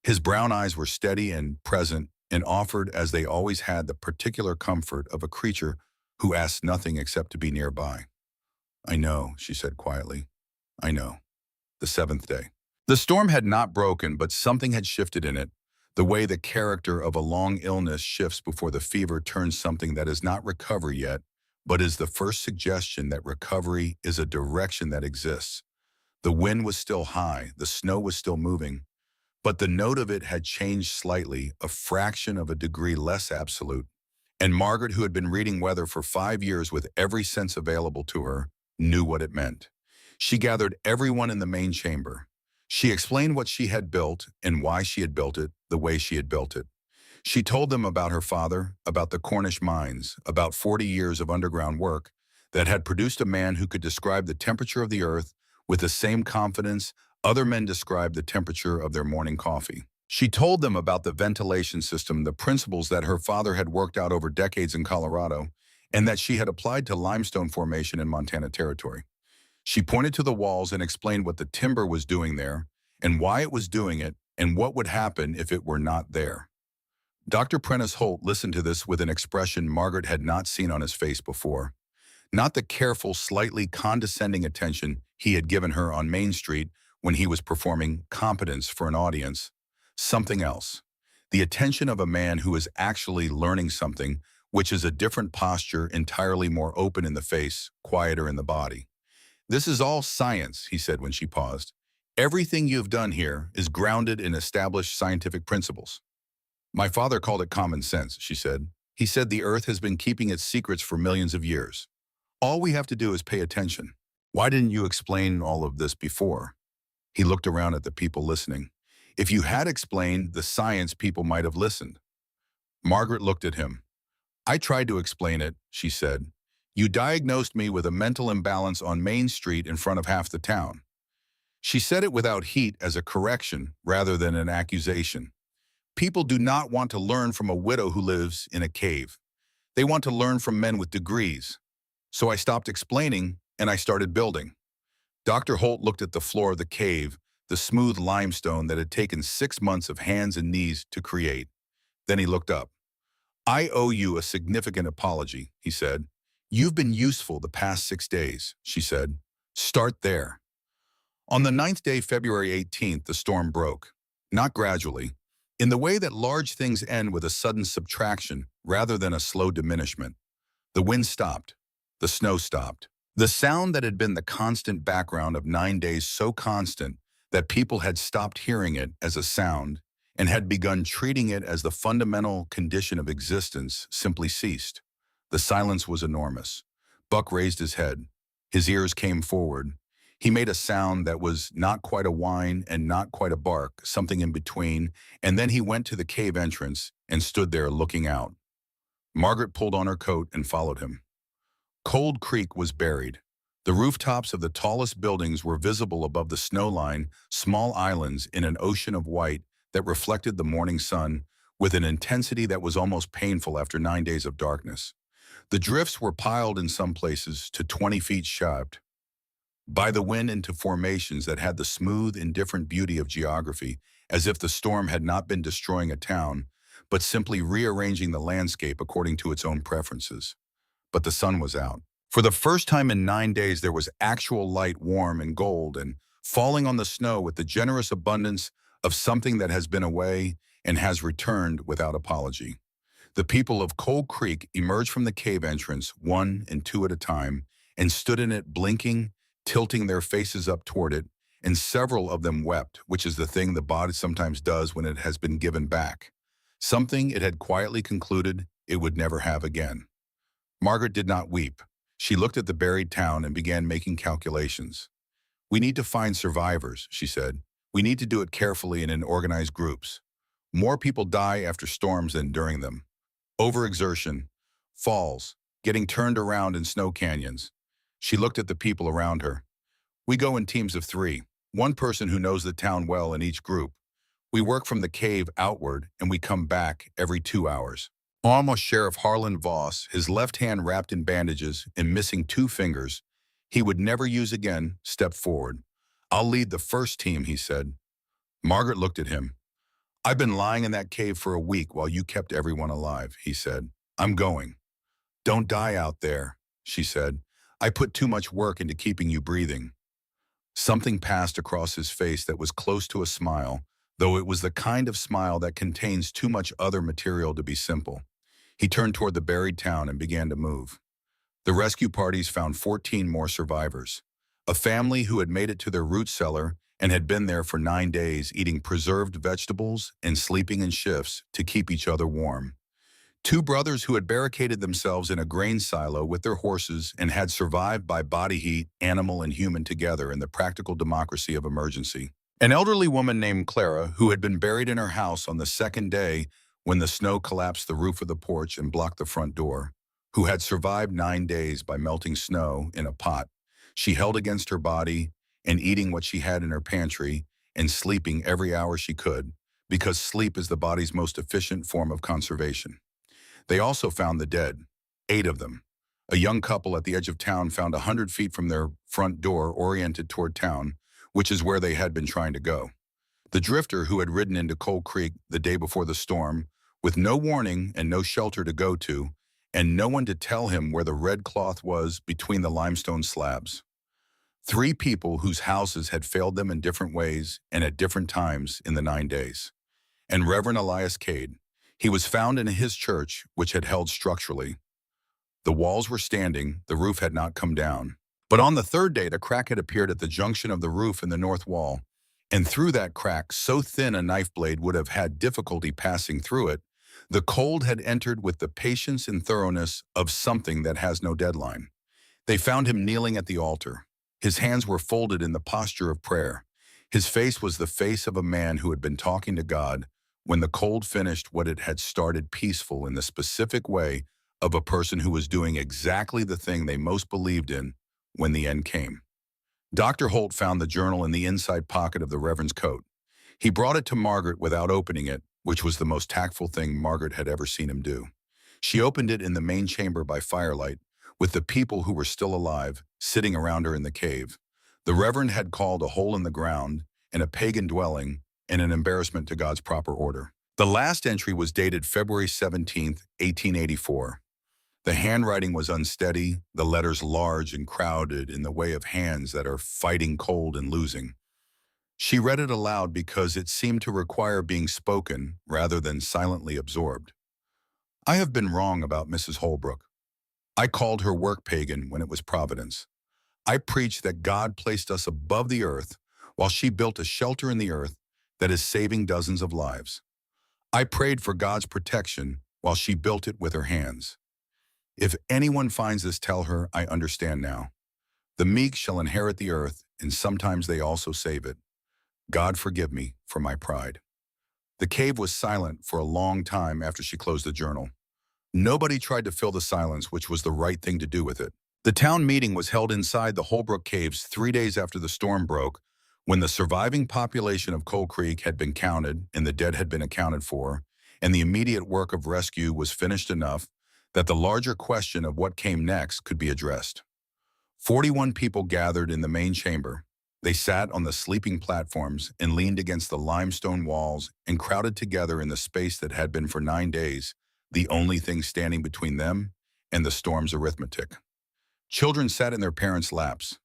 Speaker 1: His brown eyes were steady and present and offered, as they always had, the particular comfort of a creature who asks nothing except to be nearby. "I know," she said quietly. "I know." The 7th day. The storm had not broken, but something had shifted in it, the way the character of a long illness shifts before the fever turns something that is not recovery yet, but is the first suggestion that recovery is a direction that exists. The wind was still high, the snow was still moving, but the note of it had changed slightly, a fraction of a degree less absolute. And Margaret, who had been reading weather for 5 years with every sense available to her, knew what it meant. She gathered everyone in the main chamber. She explained what she had built and why she had built it the way she had built it. She told them about her father, about the Cornish mines, about 40 years of underground work, that had produced a man who could describe the temperature of the earth with the same confidence other men described the temperature of their morning coffee. She told them about the ventilation system, the principles that her father had worked out over decades in Colorado, and that she had applied to limestone formation in Montana Territory. She pointed to the walls and explained what the timber was doing there, and why it was doing it, and what would happen if it were not there. Dr. Prentice Holt listened to this with an expression Margaret had not seen on his face before. Not the careful, slightly condescending attention he had given her on Main Street when he was performing competence for an audience. Something else. The attention of a man who is actually learning something, which is a different posture, entirely more open in the face, quieter in the body. "This is all science," he said when she paused. "Everything you've done here is grounded in established scientific principles." "My father called it common sense," she said. "He said the earth has been keeping its secrets for millions of years. All we have to do is pay attention. Why didn't you explain all of this before?" He looked around at the people listening. "If you had explained the science, people might have listened." Margaret looked at him. "I tried to explain it," she said. "You diagnosed me with a mental imbalance on Main Street in front of half the town." She said it without heat, as a correction rather than an accusation. "People do not want to learn from a widow who lives in a cave. They want to learn from men with degrees. So I stopped explaining and I started building." Dr. Holt looked at the floor of the cave, the smooth limestone that had taken 6 months of hands and knees to create. Then he looked up. "I owe you a significant apology," he said. "You've been useful the past 6 days," she said. "Start there." On the ninth day, February 18th, the storm broke. Not gradually, in the way that large things end with a sudden subtraction rather than a slow diminishment. The wind stopped. The snow stopped. The sound that had been the constant background of 9 days, so constant that people had stopped hearing it as a sound and had begun treating it as the fundamental condition of existence, simply ceased. The silence was enormous. Buck raised his head. His ears came forward. He made a sound that was not quite a whine and not quite a bark, something in between, and then he went to the cave entrance and stood there looking out. Margaret pulled on her coat and followed him. Cold Creek was buried. The rooftops of the tallest buildings were visible above the snow line, small islands in an ocean of white that reflected the morning sun with an intensity that was almost painful after 9 days of darkness. The drifts were piled in some places to 20 feet shaved by the wind into formations that had the smooth, indifferent beauty of geography, as if the storm had not been destroying a town, but simply rearranging the landscape according to its own preferences. But the sun was out. For the first time in 9 days, there was actual light, warm and gold, and falling on the snow with the generous abundance of something that has been away and has returned without apology. The people of Cold Creek emerged from the cave entrance, 1 and 2 at a time, and stood in it blinking, tilting their faces up toward it, and several of them wept, which is the thing the body sometimes does when it has been given back. Something it had quietly concluded it would never have again. Margaret did not weep. She looked at the buried town and began making calculations. "We need to find survivors," she said. "We need to do it carefully and in organized groups. More people die after storms than during them. Overexertion, falls, getting turned around in snow canyons." She looked at the people around her. "We go in teams of 3, one person who knows the town well in each group. We work from the cave outward and we come back every 2 hours." Almost Sheriff Harlan Voss, his left hand wrapped in bandages and missing 2 fingers, he would never use again, stepped forward. "I'll lead the first team," he said. Margaret looked at him. "I've been lying in that cave for a week while you kept everyone alive," he said. "I'm going." "Don't die out there," she said. "I put too much work into keeping you breathing." Something passed across his face that was close to a smile, though it was the kind of smile that contains too much other material to be simple. He turned toward the buried town and began to move. The rescue parties found 14 more survivors. A family who had made it to their root cellar and had been there for 9 days eating preserved vegetables and sleeping in shifts to keep each other warm. 2 brothers who had barricaded themselves in a grain silo with their horses and had survived by body heat, animal and human together in the practical democracy of emergency. An elderly woman named Clara, who had been buried in her house on the 2nd day when the snow collapsed the roof of the porch and blocked the front door. who had survived 9 days by melting snow in a pot. She held against her body and eating what she had in her pantry and sleeping every hour she could, because sleep is the body's most efficient form of conservation. They also found the dead, 8 of them. A young couple at the edge of town found 100 feet from their front door oriented toward town, which is where they had been trying to go. The drifter who had ridden into Cold Creek the day before the storm, with no warning and no shelter to go to, and no one to tell him where the red cloth was between the limestone slabs. 3 people whose houses had failed them in different ways and at different times in the 9 days. And Reverend Elias Cade. He was found in his church, which had held structurally. The walls were standing, the roof had not come down. But on the 3rd day, the crack had appeared at the junction of the roof and the north wall, and through that crack, so thin a knife blade would have had difficulty passing through it, the cold had entered with the patience and thoroughness of something that has no deadline. They found him kneeling at the altar. His hands were folded in the posture of prayer. His face was the face of a man who had been talking to God when the cold finished what it had started, peaceful in the specific way of a person who was doing exactly the thing they most believed in when the end came. Dr. Holt found the journal in the inside pocket of the Reverend's coat. He brought it to Margaret without opening it, which was the most tactful thing Margaret had ever seen him do. She opened it in the main chamber by firelight, with the people who were still alive sitting around her in the cave. The Reverend had called a hole in the ground and a pagan dwelling and an embarrassment to God's proper order. The last entry was dated February 17th, 1884. The handwriting was unsteady, the letters large and crowded in the way of hands that are fighting cold and losing. She read it aloud because it seemed to require being spoken rather than silently absorbed. I have been wrong about Mrs. Holbrook. I called her work pagan when it was providence. I preached that God placed us above the earth while she built a shelter in the earth that is saving dozens of lives. I prayed for God's protection while she built it with her hands. If anyone finds this, tell her, I understand now. The meek shall inherit the earth, and sometimes they also save it. God forgive me for my pride. The cave was silent for a long time after she closed the journal. Nobody tried to fill the silence, which was the right thing to do with it. The town meeting was held inside the Holbrook Caves 3 days after the storm broke, when the surviving population of Coal Creek had been counted and the dead had been accounted for, and the immediate work of rescue was finished enough that the larger question of what came next could be addressed. 41 people gathered in the main chamber. They sat on the sleeping platforms and leaned against the limestone walls and crowded together in the space that had been for 9 days the only thing standing between them and the storm's arithmetic. Children sat in their parents' laps.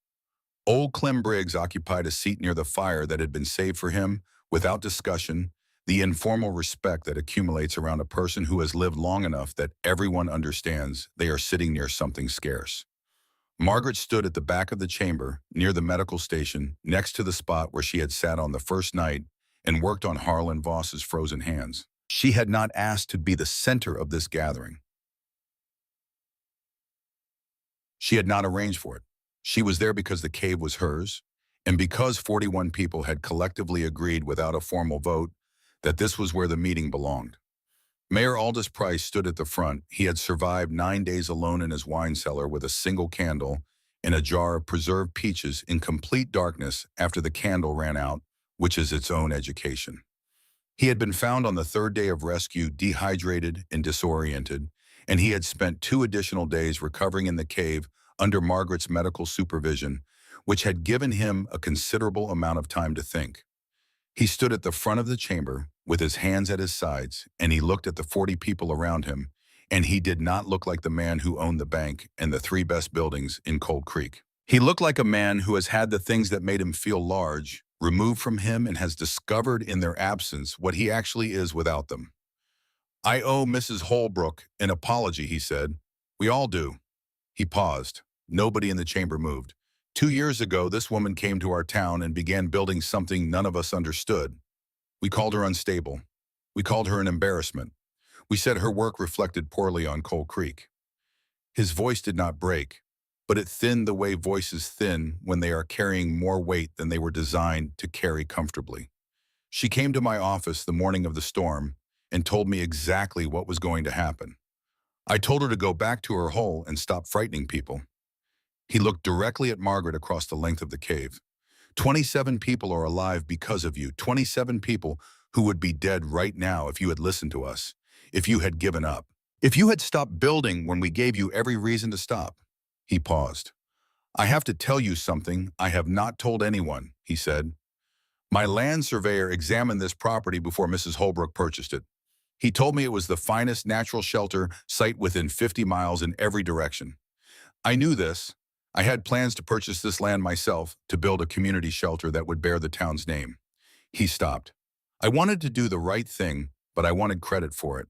Speaker 1: Old Clem Briggs occupied a seat near the fire that had been saved for him without discussion, the informal respect that accumulates around a person who has lived long enough that everyone understands they are sitting near something scarce. Margaret stood at the back of the chamber, near the medical station, next to the spot where she had sat on the first night and worked on Harlan Voss's frozen hands. She had not asked to be the center of this gathering. She had not arranged for it. She was there because the cave was hers, and because 41 people had collectively agreed without a formal vote that this was where the meeting belonged. Mayor Aldous Price stood at the front. He had survived 9 days alone in his wine cellar with a single candle and a jar of preserved peaches in complete darkness after the candle ran out, which is its own education. He had been found on the 3rd day of rescue dehydrated and disoriented, and he had spent 2 additional days recovering in the cave under Margaret's medical supervision, which had given him a considerable amount of time to think. He stood at the front of the chamber with his hands at his sides, and he looked at the 40 people around him, and he did not look like the man who owned the bank and the 3 best buildings in Cold Creek. He looked like a man who has had the things that made him feel large removed from him and has discovered in their absence what he actually is without them. I owe Mrs. Holbrook an apology, he said. We all do. He paused. Nobody in the chamber moved. 2 years ago, this woman came to our town and began building something none of us understood. We called her unstable. We called her an embarrassment. We said her work reflected poorly on Coal Creek. His voice did not break, but it thinned the way voices thin when they are carrying more weight than they were designed to carry comfortably. She came to my office the morning of the storm and told me exactly what was going to happen. I told her to go back to her hole and stop frightening people. He looked directly at Margaret across the length of the cave. 27 people are alive because of you. 27 people who would be dead right now if you had listened to us, if you had given up, if you had stopped building when we gave you every reason to stop. He paused. I have to tell you something I have not told anyone, he said. My land surveyor examined this property before Mrs. Holbrook purchased it. He told me it was the finest natural shelter site within 50 miles in every direction. I knew this. I had plans to purchase this land myself to build a community shelter that would bear the town's name. He stopped. I wanted to do the right thing, but I wanted credit for it.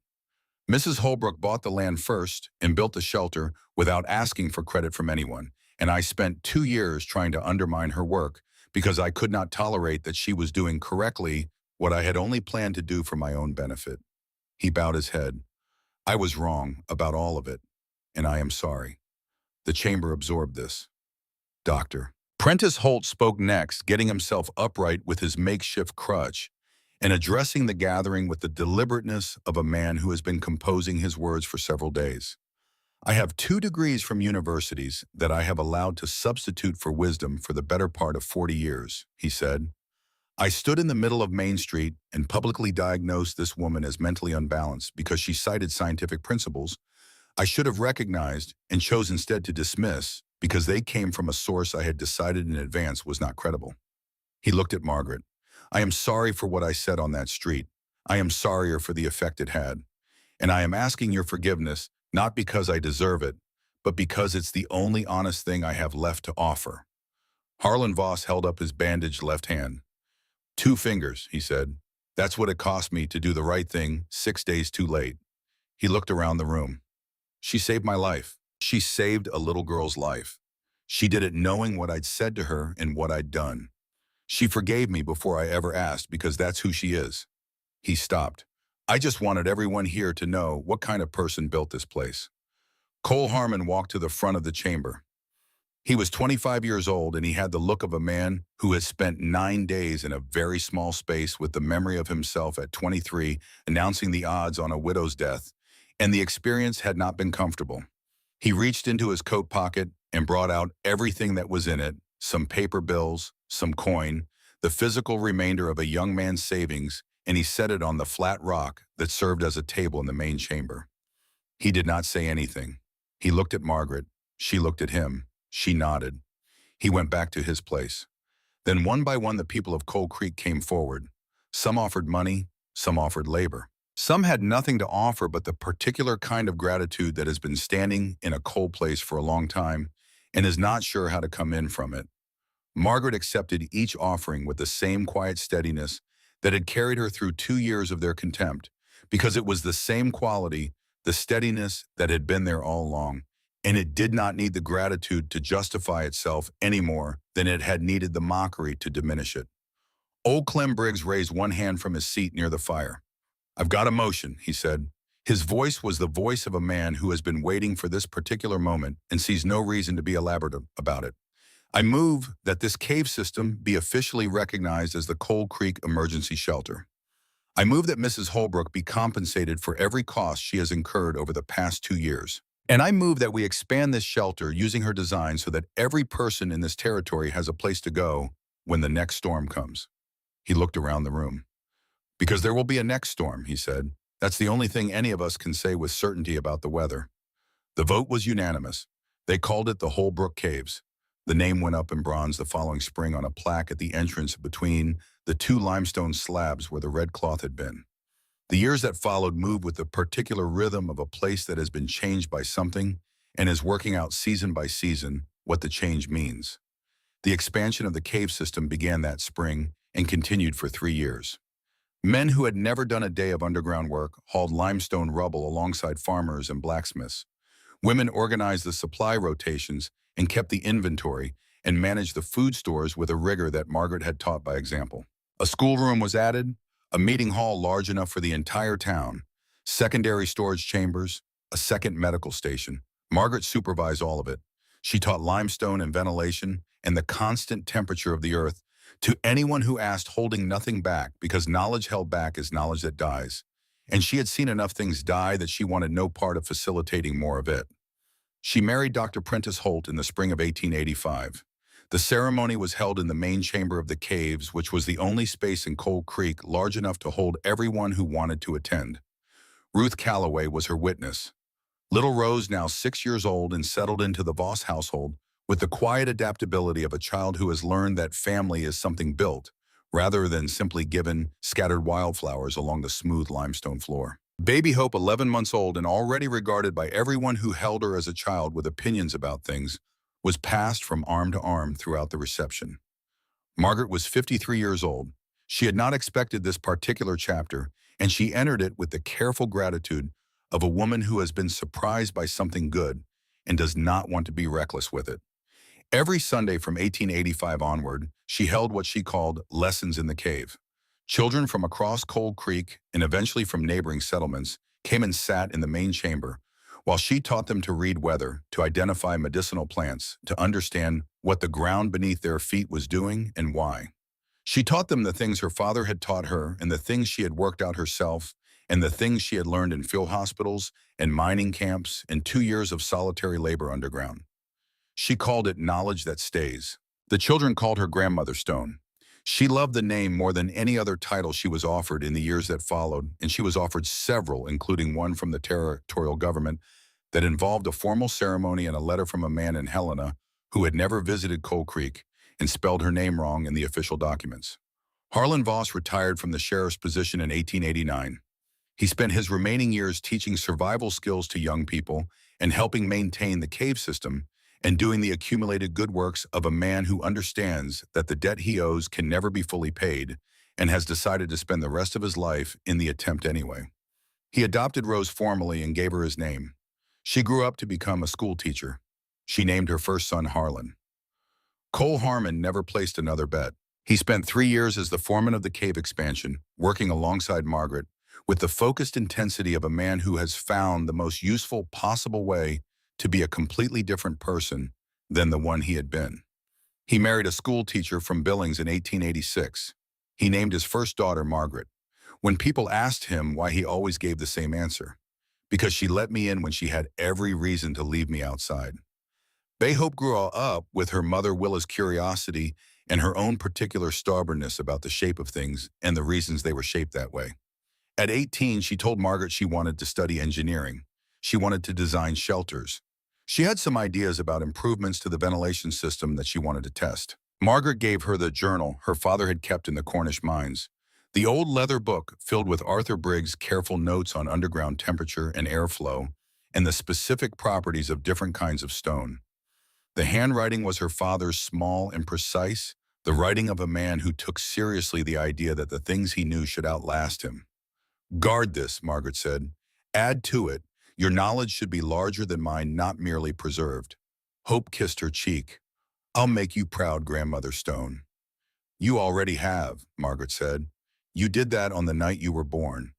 Speaker 1: Mrs. Holbrook bought the land first and built the shelter without asking for credit from anyone, and I spent 2 years trying to undermine her work because I could not tolerate that she was doing correctly what I had only planned to do for my own benefit. He bowed his head. I was wrong about all of it, and I am sorry. The chamber absorbed this. Doctor. Prentice Holt spoke next, getting himself upright with his makeshift crutch and addressing the gathering with the deliberateness of a man who has been composing his words for several days. I have 2 degrees from universities that I have allowed to substitute for wisdom for the better part of 40 years, he said. I stood in the middle of Main Street and publicly diagnosed this woman as mentally unbalanced because she cited scientific principles I should have recognized and chose instead to dismiss because they came from a source I had decided in advance was not credible. He looked at Margaret. I am sorry for what I said on that street. I am sorrier for the effect it had. And I am asking your forgiveness, not because I deserve it, but because it's the only honest thing I have left to offer. Harlan Voss held up his bandaged left hand. 2 fingers, he said. That's what it cost me to do the right thing 6 days too late. He looked around the room. She saved my life. She saved a little girl's life. She did it knowing what I'd said to her and what I'd done. She forgave me before I ever asked because that's who she is. He stopped. I just wanted everyone here to know what kind of person built this place. Cole Harmon walked to the front of the chamber. He was 25 years old and he had the look of a man who has spent 9 days in a very small space with the memory of himself at 23 announcing the odds on a widow's death, and the experience had not been comfortable. He reached into his coat pocket and brought out everything that was in it, some paper bills, some coin, the physical remainder of a young man's savings, and he set it on the flat rock that served as a table in the main chamber. He did not say anything. He looked at Margaret. She looked at him. She nodded. He went back to his place. Then one by one the people of Coal Creek came forward. Some offered money, some offered labor. Some had nothing to offer but the particular kind of gratitude that has been standing in a coal place for a long time and is not sure how to come in from it. Margaret accepted each offering with the same quiet steadiness that had carried her through 2 years of their contempt, because it was the same quality, the steadiness that had been there all along, and it did not need the gratitude to justify itself any more than it had needed the mockery to diminish it. Old Clem Briggs raised one hand from his seat near the fire. I've got a motion, he said. His voice was the voice of a man who has been waiting for this particular moment and sees no reason to be elaborate about it. I move that this cave system be officially recognized as the Coal Creek Emergency Shelter. I move that Mrs. Holbrook be compensated for every cost she has incurred over the past 2 years. And I move that we expand this shelter using her design so that every person in this territory has a place to go when the next storm comes. He looked around the room. Because there will be a next storm, he said. That's the only thing any of us can say with certainty about the weather. The vote was unanimous. They called it the Holbrook Caves. The name went up in bronze the following spring on a plaque at the entrance between the 2 limestone slabs where the red cloth had been. The years that followed moved with the particular rhythm of a place that has been changed by something and is working out season by season what the change means. The expansion of the cave system began that spring and continued for 3 years. Men who had never done a day of underground work hauled limestone rubble alongside farmers and blacksmiths. Women organized the supply rotations and kept the inventory and managed the food stores with a rigor that Margaret had taught by example. A schoolroom was added, a meeting hall large enough for the entire town, secondary storage chambers, a second medical station. Margaret supervised all of it. She taught limestone and ventilation and the constant temperature of the earth to anyone who asked, holding nothing back, because knowledge held back is knowledge that dies. and she had seen enough things die that she wanted no part of facilitating more of it. She married Dr. Prentice Holt in the spring of 1885. The ceremony was held in the main chamber of the caves, which was the only space in Cold Creek large enough to hold everyone who wanted to attend. Ruth Calloway was her witness. Little Rose, now 6 years old and settled into the Voss household, with the quiet adaptability of a child who has learned that family is something built, rather than simply given scattered wildflowers along the smooth limestone floor. Baby Hope, 11 months old and already regarded by everyone who held her as a child with opinions about things, was passed from arm to arm throughout the reception. Margaret was 53 years old. She had not expected this particular chapter, and she entered it with the careful gratitude of a woman who has been surprised by something good and does not want to be reckless with it. Every Sunday from 1885 onward, she held what she called lessons in the cave. Children from across Cold Creek and eventually from neighboring settlements came and sat in the main chamber, while she taught them to read weather, to identify medicinal plants, to understand what the ground beneath their feet was doing and why. She taught them the things her father had taught her and the things she had worked out herself and the things she had learned in field hospitals and mining camps and 2 years of solitary labor underground. She called it knowledge that stays. The children called her Grandmother Stone. She loved the name more than any other title she was offered in the years that followed, and she was offered several, including one from the territorial government that involved a formal ceremony and a letter from a man in Helena who had never visited Cold Creek and spelled her name wrong in the official documents. Harlan Voss retired from the sheriff's position in 1889. He spent his remaining years teaching survival skills to young people and helping maintain the cave system and doing the accumulated good works of a man who understands that the debt he owes can never be fully paid and has decided to spend the rest of his life in the attempt anyway. He adopted Rose formally and gave her his name. She grew up to become a school teacher. She named her first son Harlan. Cole Harmon never placed another bet. He spent 3 years as the foreman of the cave expansion, working alongside Margaret, with the focused intensity of a man who has found the most useful possible way to be a completely different person than the one he had been. He married a school teacher from Billings in 1886. He named his first daughter Margaret. When people asked him why, he always gave the same answer: because she let me in when she had every reason to leave me outside. Bayhope grew up with her mother Willa's curiosity and her own particular stubbornness about the shape of things and the reasons they were shaped that way. At 18, she told Margaret she wanted to study engineering. She wanted to design shelters. She had some ideas about improvements to the ventilation system that she wanted to test. Margaret gave her the journal her father had kept in the Cornish mines, the old leather book filled with Arthur Briggs' careful notes on underground temperature and airflow and the specific properties of different kinds of stone. The handwriting was her father's, small and precise, the writing of a man who took seriously the idea that the things he knew should outlast him. "Guard this," Margaret said. "Add to it. Your knowledge should be larger than mine, not merely preserved." Hope kissed her cheek. "I'll make you proud, Grandmother Stone." "You already have," Margaret said. "You did that on the night you were born."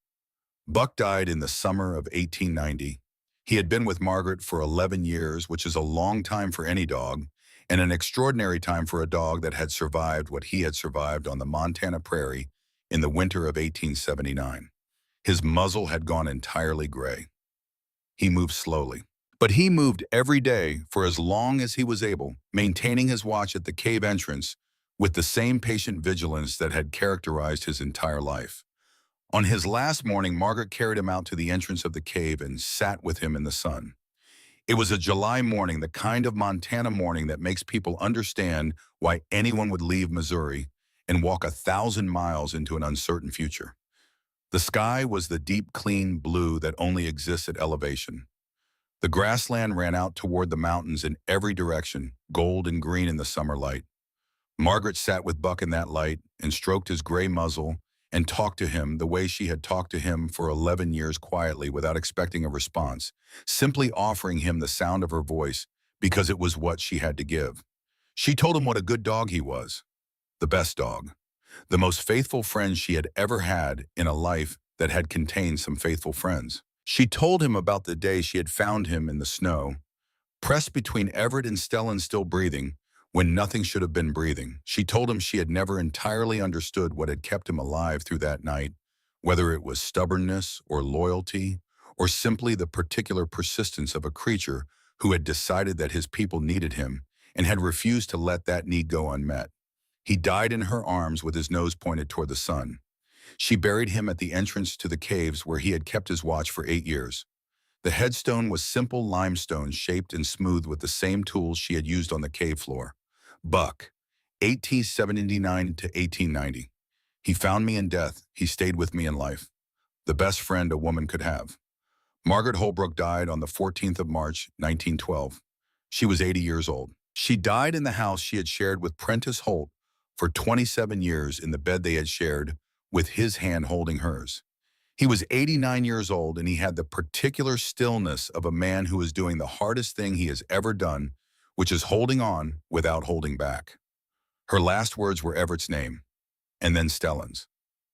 Speaker 1: Buck died in the summer of 1890. He had been with Margaret for 11 years, which is a long time for any dog, and an extraordinary time for a dog that had survived what he had survived on the Montana prairie in the winter of 1879. His muzzle had gone entirely gray. He moved slowly. But he moved every day for as long as he was able, maintaining his watch at the cave entrance with the same patient vigilance that had characterized his entire life. On his last morning, Margaret carried him out to the entrance of the cave and sat with him in the sun. It was a July morning, the kind of Montana morning that makes people understand why anyone would leave Missouri and walk 1,000 miles into an uncertain future. The sky was the deep, clean blue that only exists at elevation. The grassland ran out toward the mountains in every direction, gold and green in the summer light. Margaret sat with Buck in that light and stroked his gray muzzle and talked to him the way she had talked to him for 11 years, quietly, without expecting a response, simply offering him the sound of her voice because it was what she had to give. She told him what a good dog he was, the best dog, the most faithful friend she had ever had in a life that had contained some faithful friends. She told him about the day she had found him in the snow, pressed between Everett and Stellan, still breathing, when nothing should have been breathing. She told him she had never entirely understood what had kept him alive through that night, whether it was stubbornness or loyalty, or simply the particular persistence of a creature who had decided that his people needed him and had refused to let that need go unmet. He died in her arms with his nose pointed toward the sun. She buried him at the entrance to the caves where he had kept his watch for 8 years. The headstone was simple limestone shaped and smooth with the same tools she had used on the cave floor. Buck, 1879 to 1890. He found me in death. He stayed with me in life. The best friend a woman could have. Margaret Holbrook died on the 14th of March, 1912. She was 80 years old. She died in the house she had shared with Prentice Holt for 27 years in the bed they had shared, with his hand holding hers. He was 89 years old, and he had the particular stillness of a man who is doing the hardest thing he has ever done, which is holding on without holding back. Her last words were Everett's name, and then Stellan's.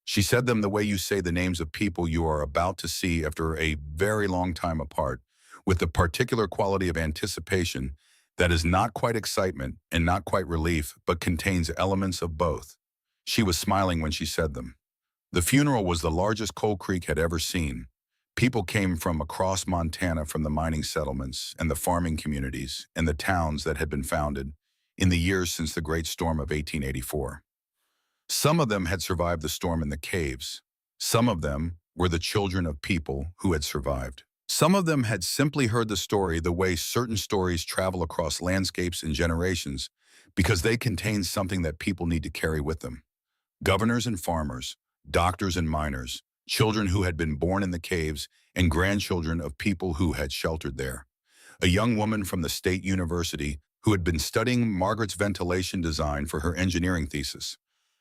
Speaker 1: She said them the way you say the names of people you are about to see after a very long time apart, with the particular quality of anticipation that is not quite excitement and not quite relief, but contains elements of both. She was smiling when she said them. The funeral was the largest Cold Creek had ever seen. People came from across Montana from the mining settlements and the farming communities and the towns that had been founded in the years since the Great Storm of 1884. Some of them had survived the storm in the caves. Some of them were the children of people who had survived. Some of them had simply heard the story the way certain stories travel across landscapes and generations, because they contain something that people need to carry with them. Governors and farmers, doctors and miners, children who had been born in the caves, and grandchildren of people who had sheltered there. A young woman from the State University who had been studying Margaret's ventilation design for her engineering thesis.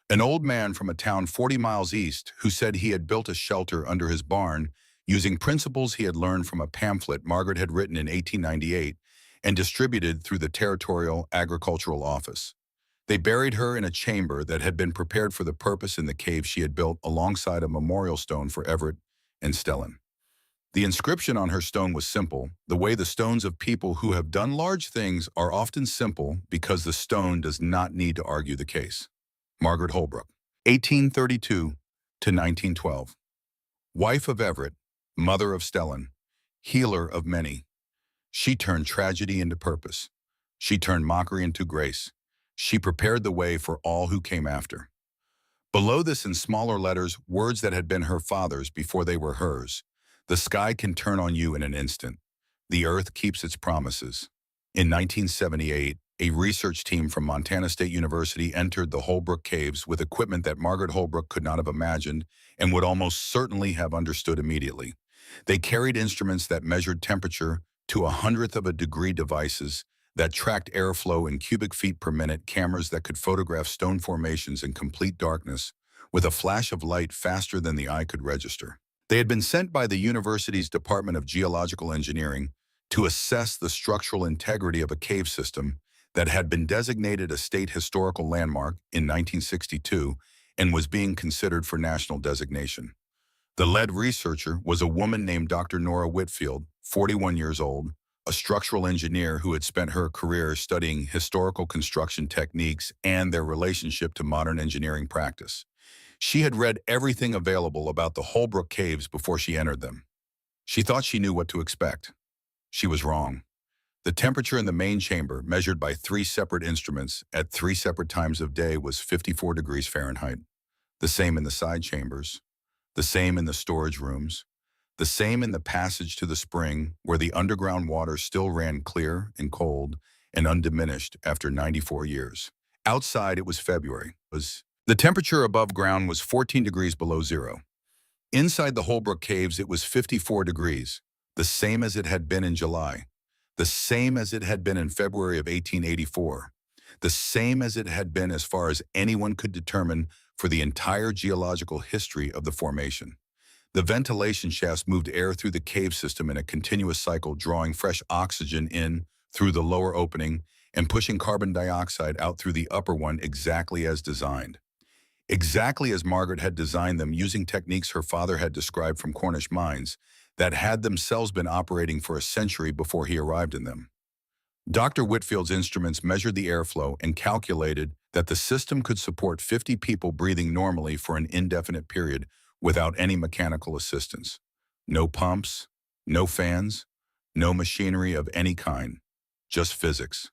Speaker 1: An old man from a town 40 miles east who said he had built a shelter under his barn using principles he had learned from a pamphlet Margaret had written in 1898 and distributed through the Territorial Agricultural Office. They buried her in a chamber that had been prepared for the purpose in the cave she had built alongside a memorial stone for Everett and Stellan. The inscription on her stone was simple, the way the stones of people who have done large things are often simple because the stone does not need to argue the case. Margaret Holbrook, 1832 to 1912. Wife of Everett, mother of Stellan, healer of many. She turned tragedy into purpose. She turned mockery into grace. She prepared the way for all who came after. Below this in smaller letters, words that had been her father's before they were hers. The sky can turn on you in an instant. The earth keeps its promises. In 1978, a research team from Montana State University entered the Holbrook Caves with equipment that Margaret Holbrook could not have imagined and would almost certainly have understood immediately. They carried instruments that measured temperature to 1/100th of a degree, devices that tracked airflow in cubic feet per minute, cameras that could photograph stone formations in complete darkness with a flash of light faster than the eye could register. They had been sent by the university's Department of Geological Engineering to assess the structural integrity of a cave system that had been designated a state historical landmark in 1962 and was being considered for national designation. The lead researcher was a woman named Dr. Nora Whitfield, 41 years old, a structural engineer who had spent her career studying historical construction techniques and their relationship to modern engineering practice. She had read everything available about the Holbrook Caves before she entered them. She thought she knew what to expect. She was wrong. The temperature in the main chamber, measured by 3 separate instruments at 3 separate times of day, was 54 degrees Fahrenheit. The same in the side chambers, the same in the storage rooms, the same in the passage to the spring where the underground water still ran clear and cold and undiminished after 94 years. Outside, it was February. The temperature above ground was 14 degrees below zero. Inside the Holbrook Caves, it was 54 degrees, the same as it had been in July, the same as it had been in February of 1884, the same as it had been as far as anyone could determine for the entire geological history of the formation. The ventilation shafts moved air through the cave system in a continuous cycle, drawing fresh oxygen in through the lower opening and pushing carbon dioxide out through the upper one, exactly as designed. Exactly as Margaret had designed them, using techniques her father had described from Cornish mines that had themselves been operating for a century before he arrived in them. Dr. Whitfield's instruments measured the airflow and calculated that the system could support 50 people breathing normally for an indefinite period without any mechanical assistance. No pumps, no fans, no machinery of any kind, just physics.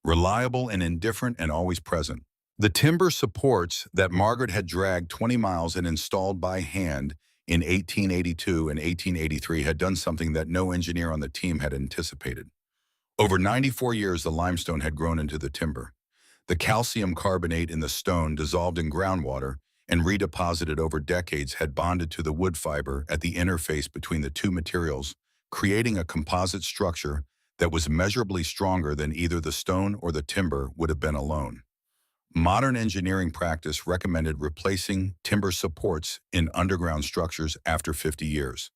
Speaker 1: Reliable and indifferent and always present. The timber supports that Margaret had dragged 20 miles and installed by hand in 1882 and 1883 had done something that no engineer on the team had anticipated. Over 94 years, the limestone had grown into the timber. The calcium carbonate in the stone dissolved in groundwater and redeposited over decades had bonded to the wood fiber at the interface between the two materials, creating a composite structure that was measurably stronger than either the stone or the timber would have been alone. Modern engineering practice recommended replacing timber supports in underground structures after 50 years.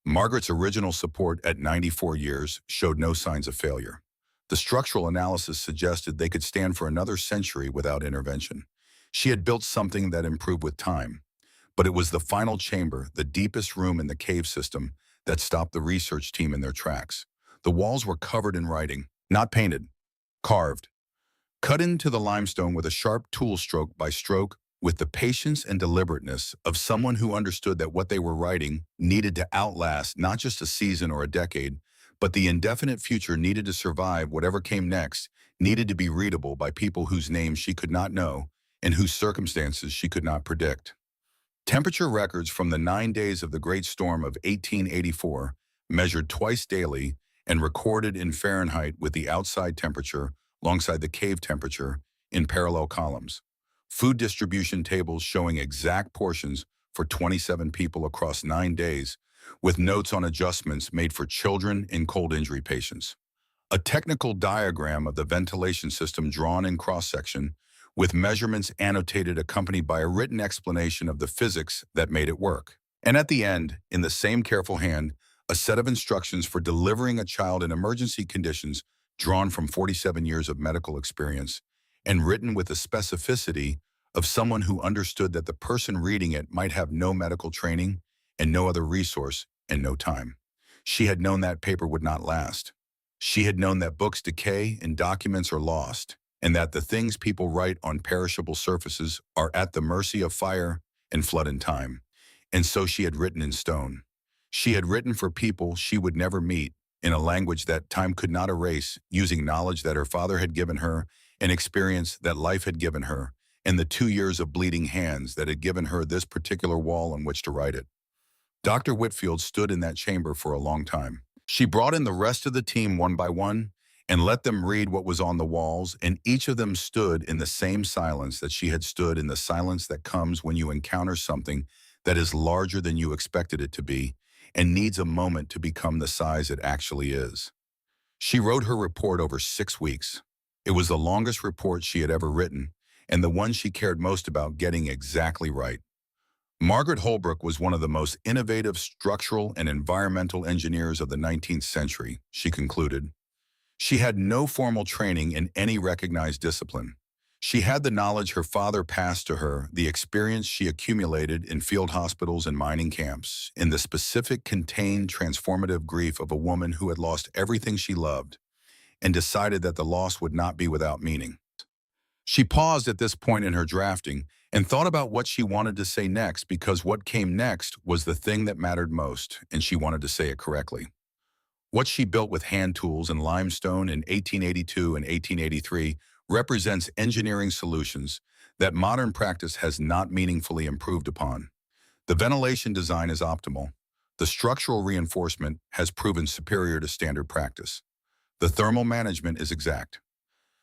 Speaker 1: Margaret's original support at 94 years showed no signs of failure. The structural analysis suggested they could stand for another century without intervention. She had built something that improved with time, but it was the final chamber, the deepest room in the cave system, that stopped the research team in their tracks. The walls were covered in writing, not painted, carved. Cut into the limestone with a sharp tool stroke by stroke, with the patience and deliberateness of someone who understood that what they were writing needed to outlast not just a season or a decade, but the indefinite future needed to survive whatever came next, needed to be readable by people whose names she could not know and whose circumstances she could not predict. Temperature records from the 9 days of the Great Storm of 1884, measured twice daily and recorded in Fahrenheit with the outside temperature alongside the cave temperature in parallel columns. Food distribution tables showing exact portions for 27 people across 9 days, with notes on adjustments made for children and cold injury patients. A technical diagram of the ventilation system drawn in cross-section, with measurements annotated accompanied by a written explanation of the physics that made it work. And at the end, in the same careful hand, a set of instructions for delivering a child in emergency conditions drawn from 47 years of medical experience and written with the specificity of someone who understood that the person reading it might have no medical training and no other resource and no time. She had known that paper would not last. She had known that books decay and documents are lost, and that the things people write on perishable surfaces are at the mercy of fire and flood and time. And so she had written in stone. She had written for people she would never meet, in a language that time could not erase, using knowledge that her father had given her, and experience that life had given her, and the 2 years of bleeding hands that had given her this particular wall on which to write it. Dr. Whitfield stood in that chamber for a long time. She brought in the rest of the team one by one and let them read what was on the walls, and each of them stood in the same silence that she had stood in, the silence that comes when you encounter something that is larger than you expected it to be and needs a moment to become the size it actually is. She wrote her report over 6 weeks. It was the longest report she had ever written, and the one she cared most about getting exactly right. Margaret Holbrook was one of the most innovative structural and environmental engineers of the 19th century, she concluded. She had no formal training in any recognized discipline. She had the knowledge her father passed to her, the experience she accumulated in field hospitals and mining camps, in the specific, contained, transformative grief of a woman who had lost everything she loved and decided that the loss would not be without meaning. She paused at this point in her drafting and thought about what she wanted to say next, because what came next was the thing that mattered most, and she wanted to say it correctly. What she built with hand tools and limestone in 1882 and 1883 represents engineering solutions that modern practice has not meaningfully improved upon. The ventilation design is optimal. The structural reinforcement has proven superior to standard practice. The thermal management is exact.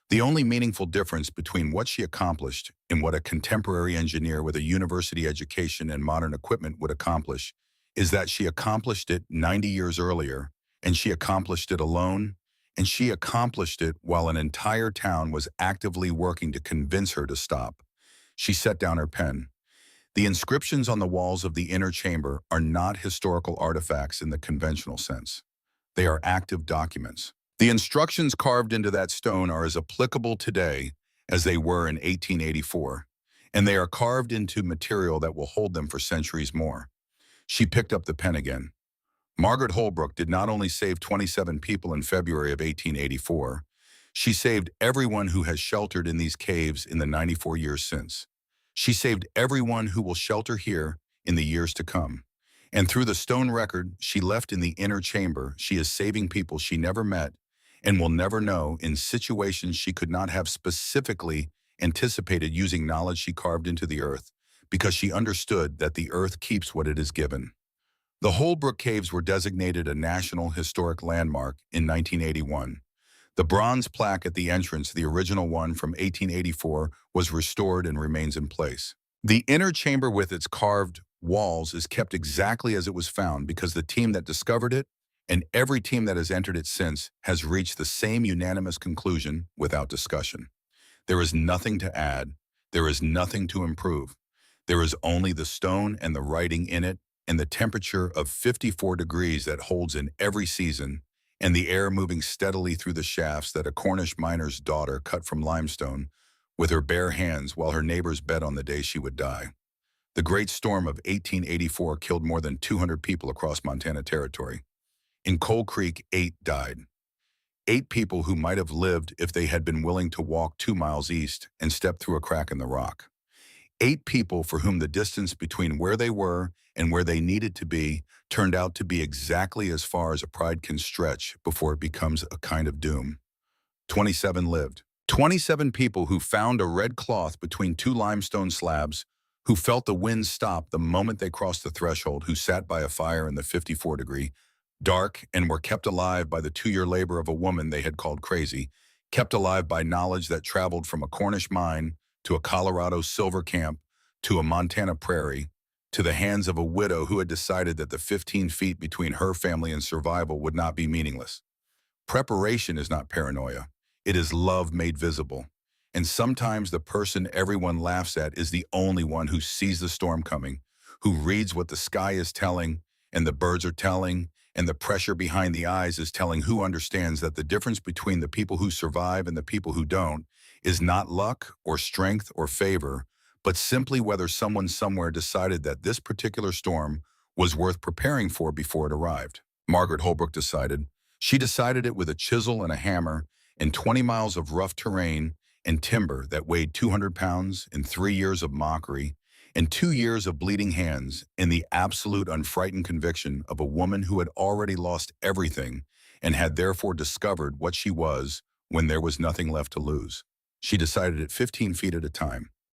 Speaker 1: The only meaningful difference between what she accomplished and what a contemporary engineer with a university education and modern equipment would accomplish is that she accomplished it 90 years earlier, and she accomplished it alone, and she accomplished it while an entire town was actively working to convince her to stop. She set down her pen. The inscriptions on the walls of the inner chamber are not historical artifacts in the conventional sense. They are active documents. The instructions carved into that stone are as applicable today as they were in 1884, and they are carved into material that will hold them for centuries more. She picked up the pen again. Margaret Holbrook did not only save 27 people in February of 1884, she saved everyone who has sheltered in these caves in the 94 years since. She saved everyone who will shelter here in the years to come. And through the stone record she left in the inner chamber, she is saving people she never met and will never know in situations she could not have specifically anticipated, using knowledge she carved into the earth because she understood that the earth keeps what it is given. The Holbrook Caves were designated a National Historic Landmark in 1981. The bronze plaque at the entrance, the original one from 1884, was restored and remains in place. The inner chamber with its carved walls is kept exactly as it was found because the team that discovered it and every team that has entered it since has reached the same unanimous conclusion without discussion. There is nothing to add. There is nothing to improve. There is only the stone and the writing in it and the temperature of 54 degrees that holds in every season and the air moving steadily through the shafts that a Cornish miner's daughter cut from limestone with her bare hands while her neighbors bet on the day she would die. The Great Storm of 1884 killed more than 200 people across Montana Territory. In Coal Creek, 8 died. 8 people who might have lived if they had been willing to walk 2 miles east and step through a crack in the rock. 8 people for whom the distance between where they were and where they needed to be turned out to be exactly as far as a pride can stretch before it becomes a kind of doom. 27 lived. 27 people who found a red cloth between 2 limestone slabs, who felt the wind stop the moment they crossed the threshold, who sat by a fire in the 54-degree dark and were kept alive by the 2-year labor of a woman they had called crazy, kept alive by knowledge that traveled from a Cornish mine to a Colorado silver camp to a Montana prairie, to the hands of a widow who had decided that the 15 feet between her family and survival would not be meaningless. Preparation is not paranoia. It is love made visible. And sometimes the person everyone laughs at is the only one who sees the storm coming, who reads what the sky is telling and the birds are telling, and the pressure behind the eyes is telling, who understands that the difference between the people who survive and the people who don't is not luck or strength or favor, but simply whether someone somewhere decided that this particular storm was worth preparing for before it arrived. Margaret Holbrook decided. She decided it with a chisel and a hammer and 20 miles of rough terrain and timber that weighed 200 pounds in 3 years of mockery and 2 years of bleeding hands, in the absolute unfrightened conviction of a woman who had already lost everything and had therefore discovered what she was when there was nothing left to lose. She decided it 15 feet at a time.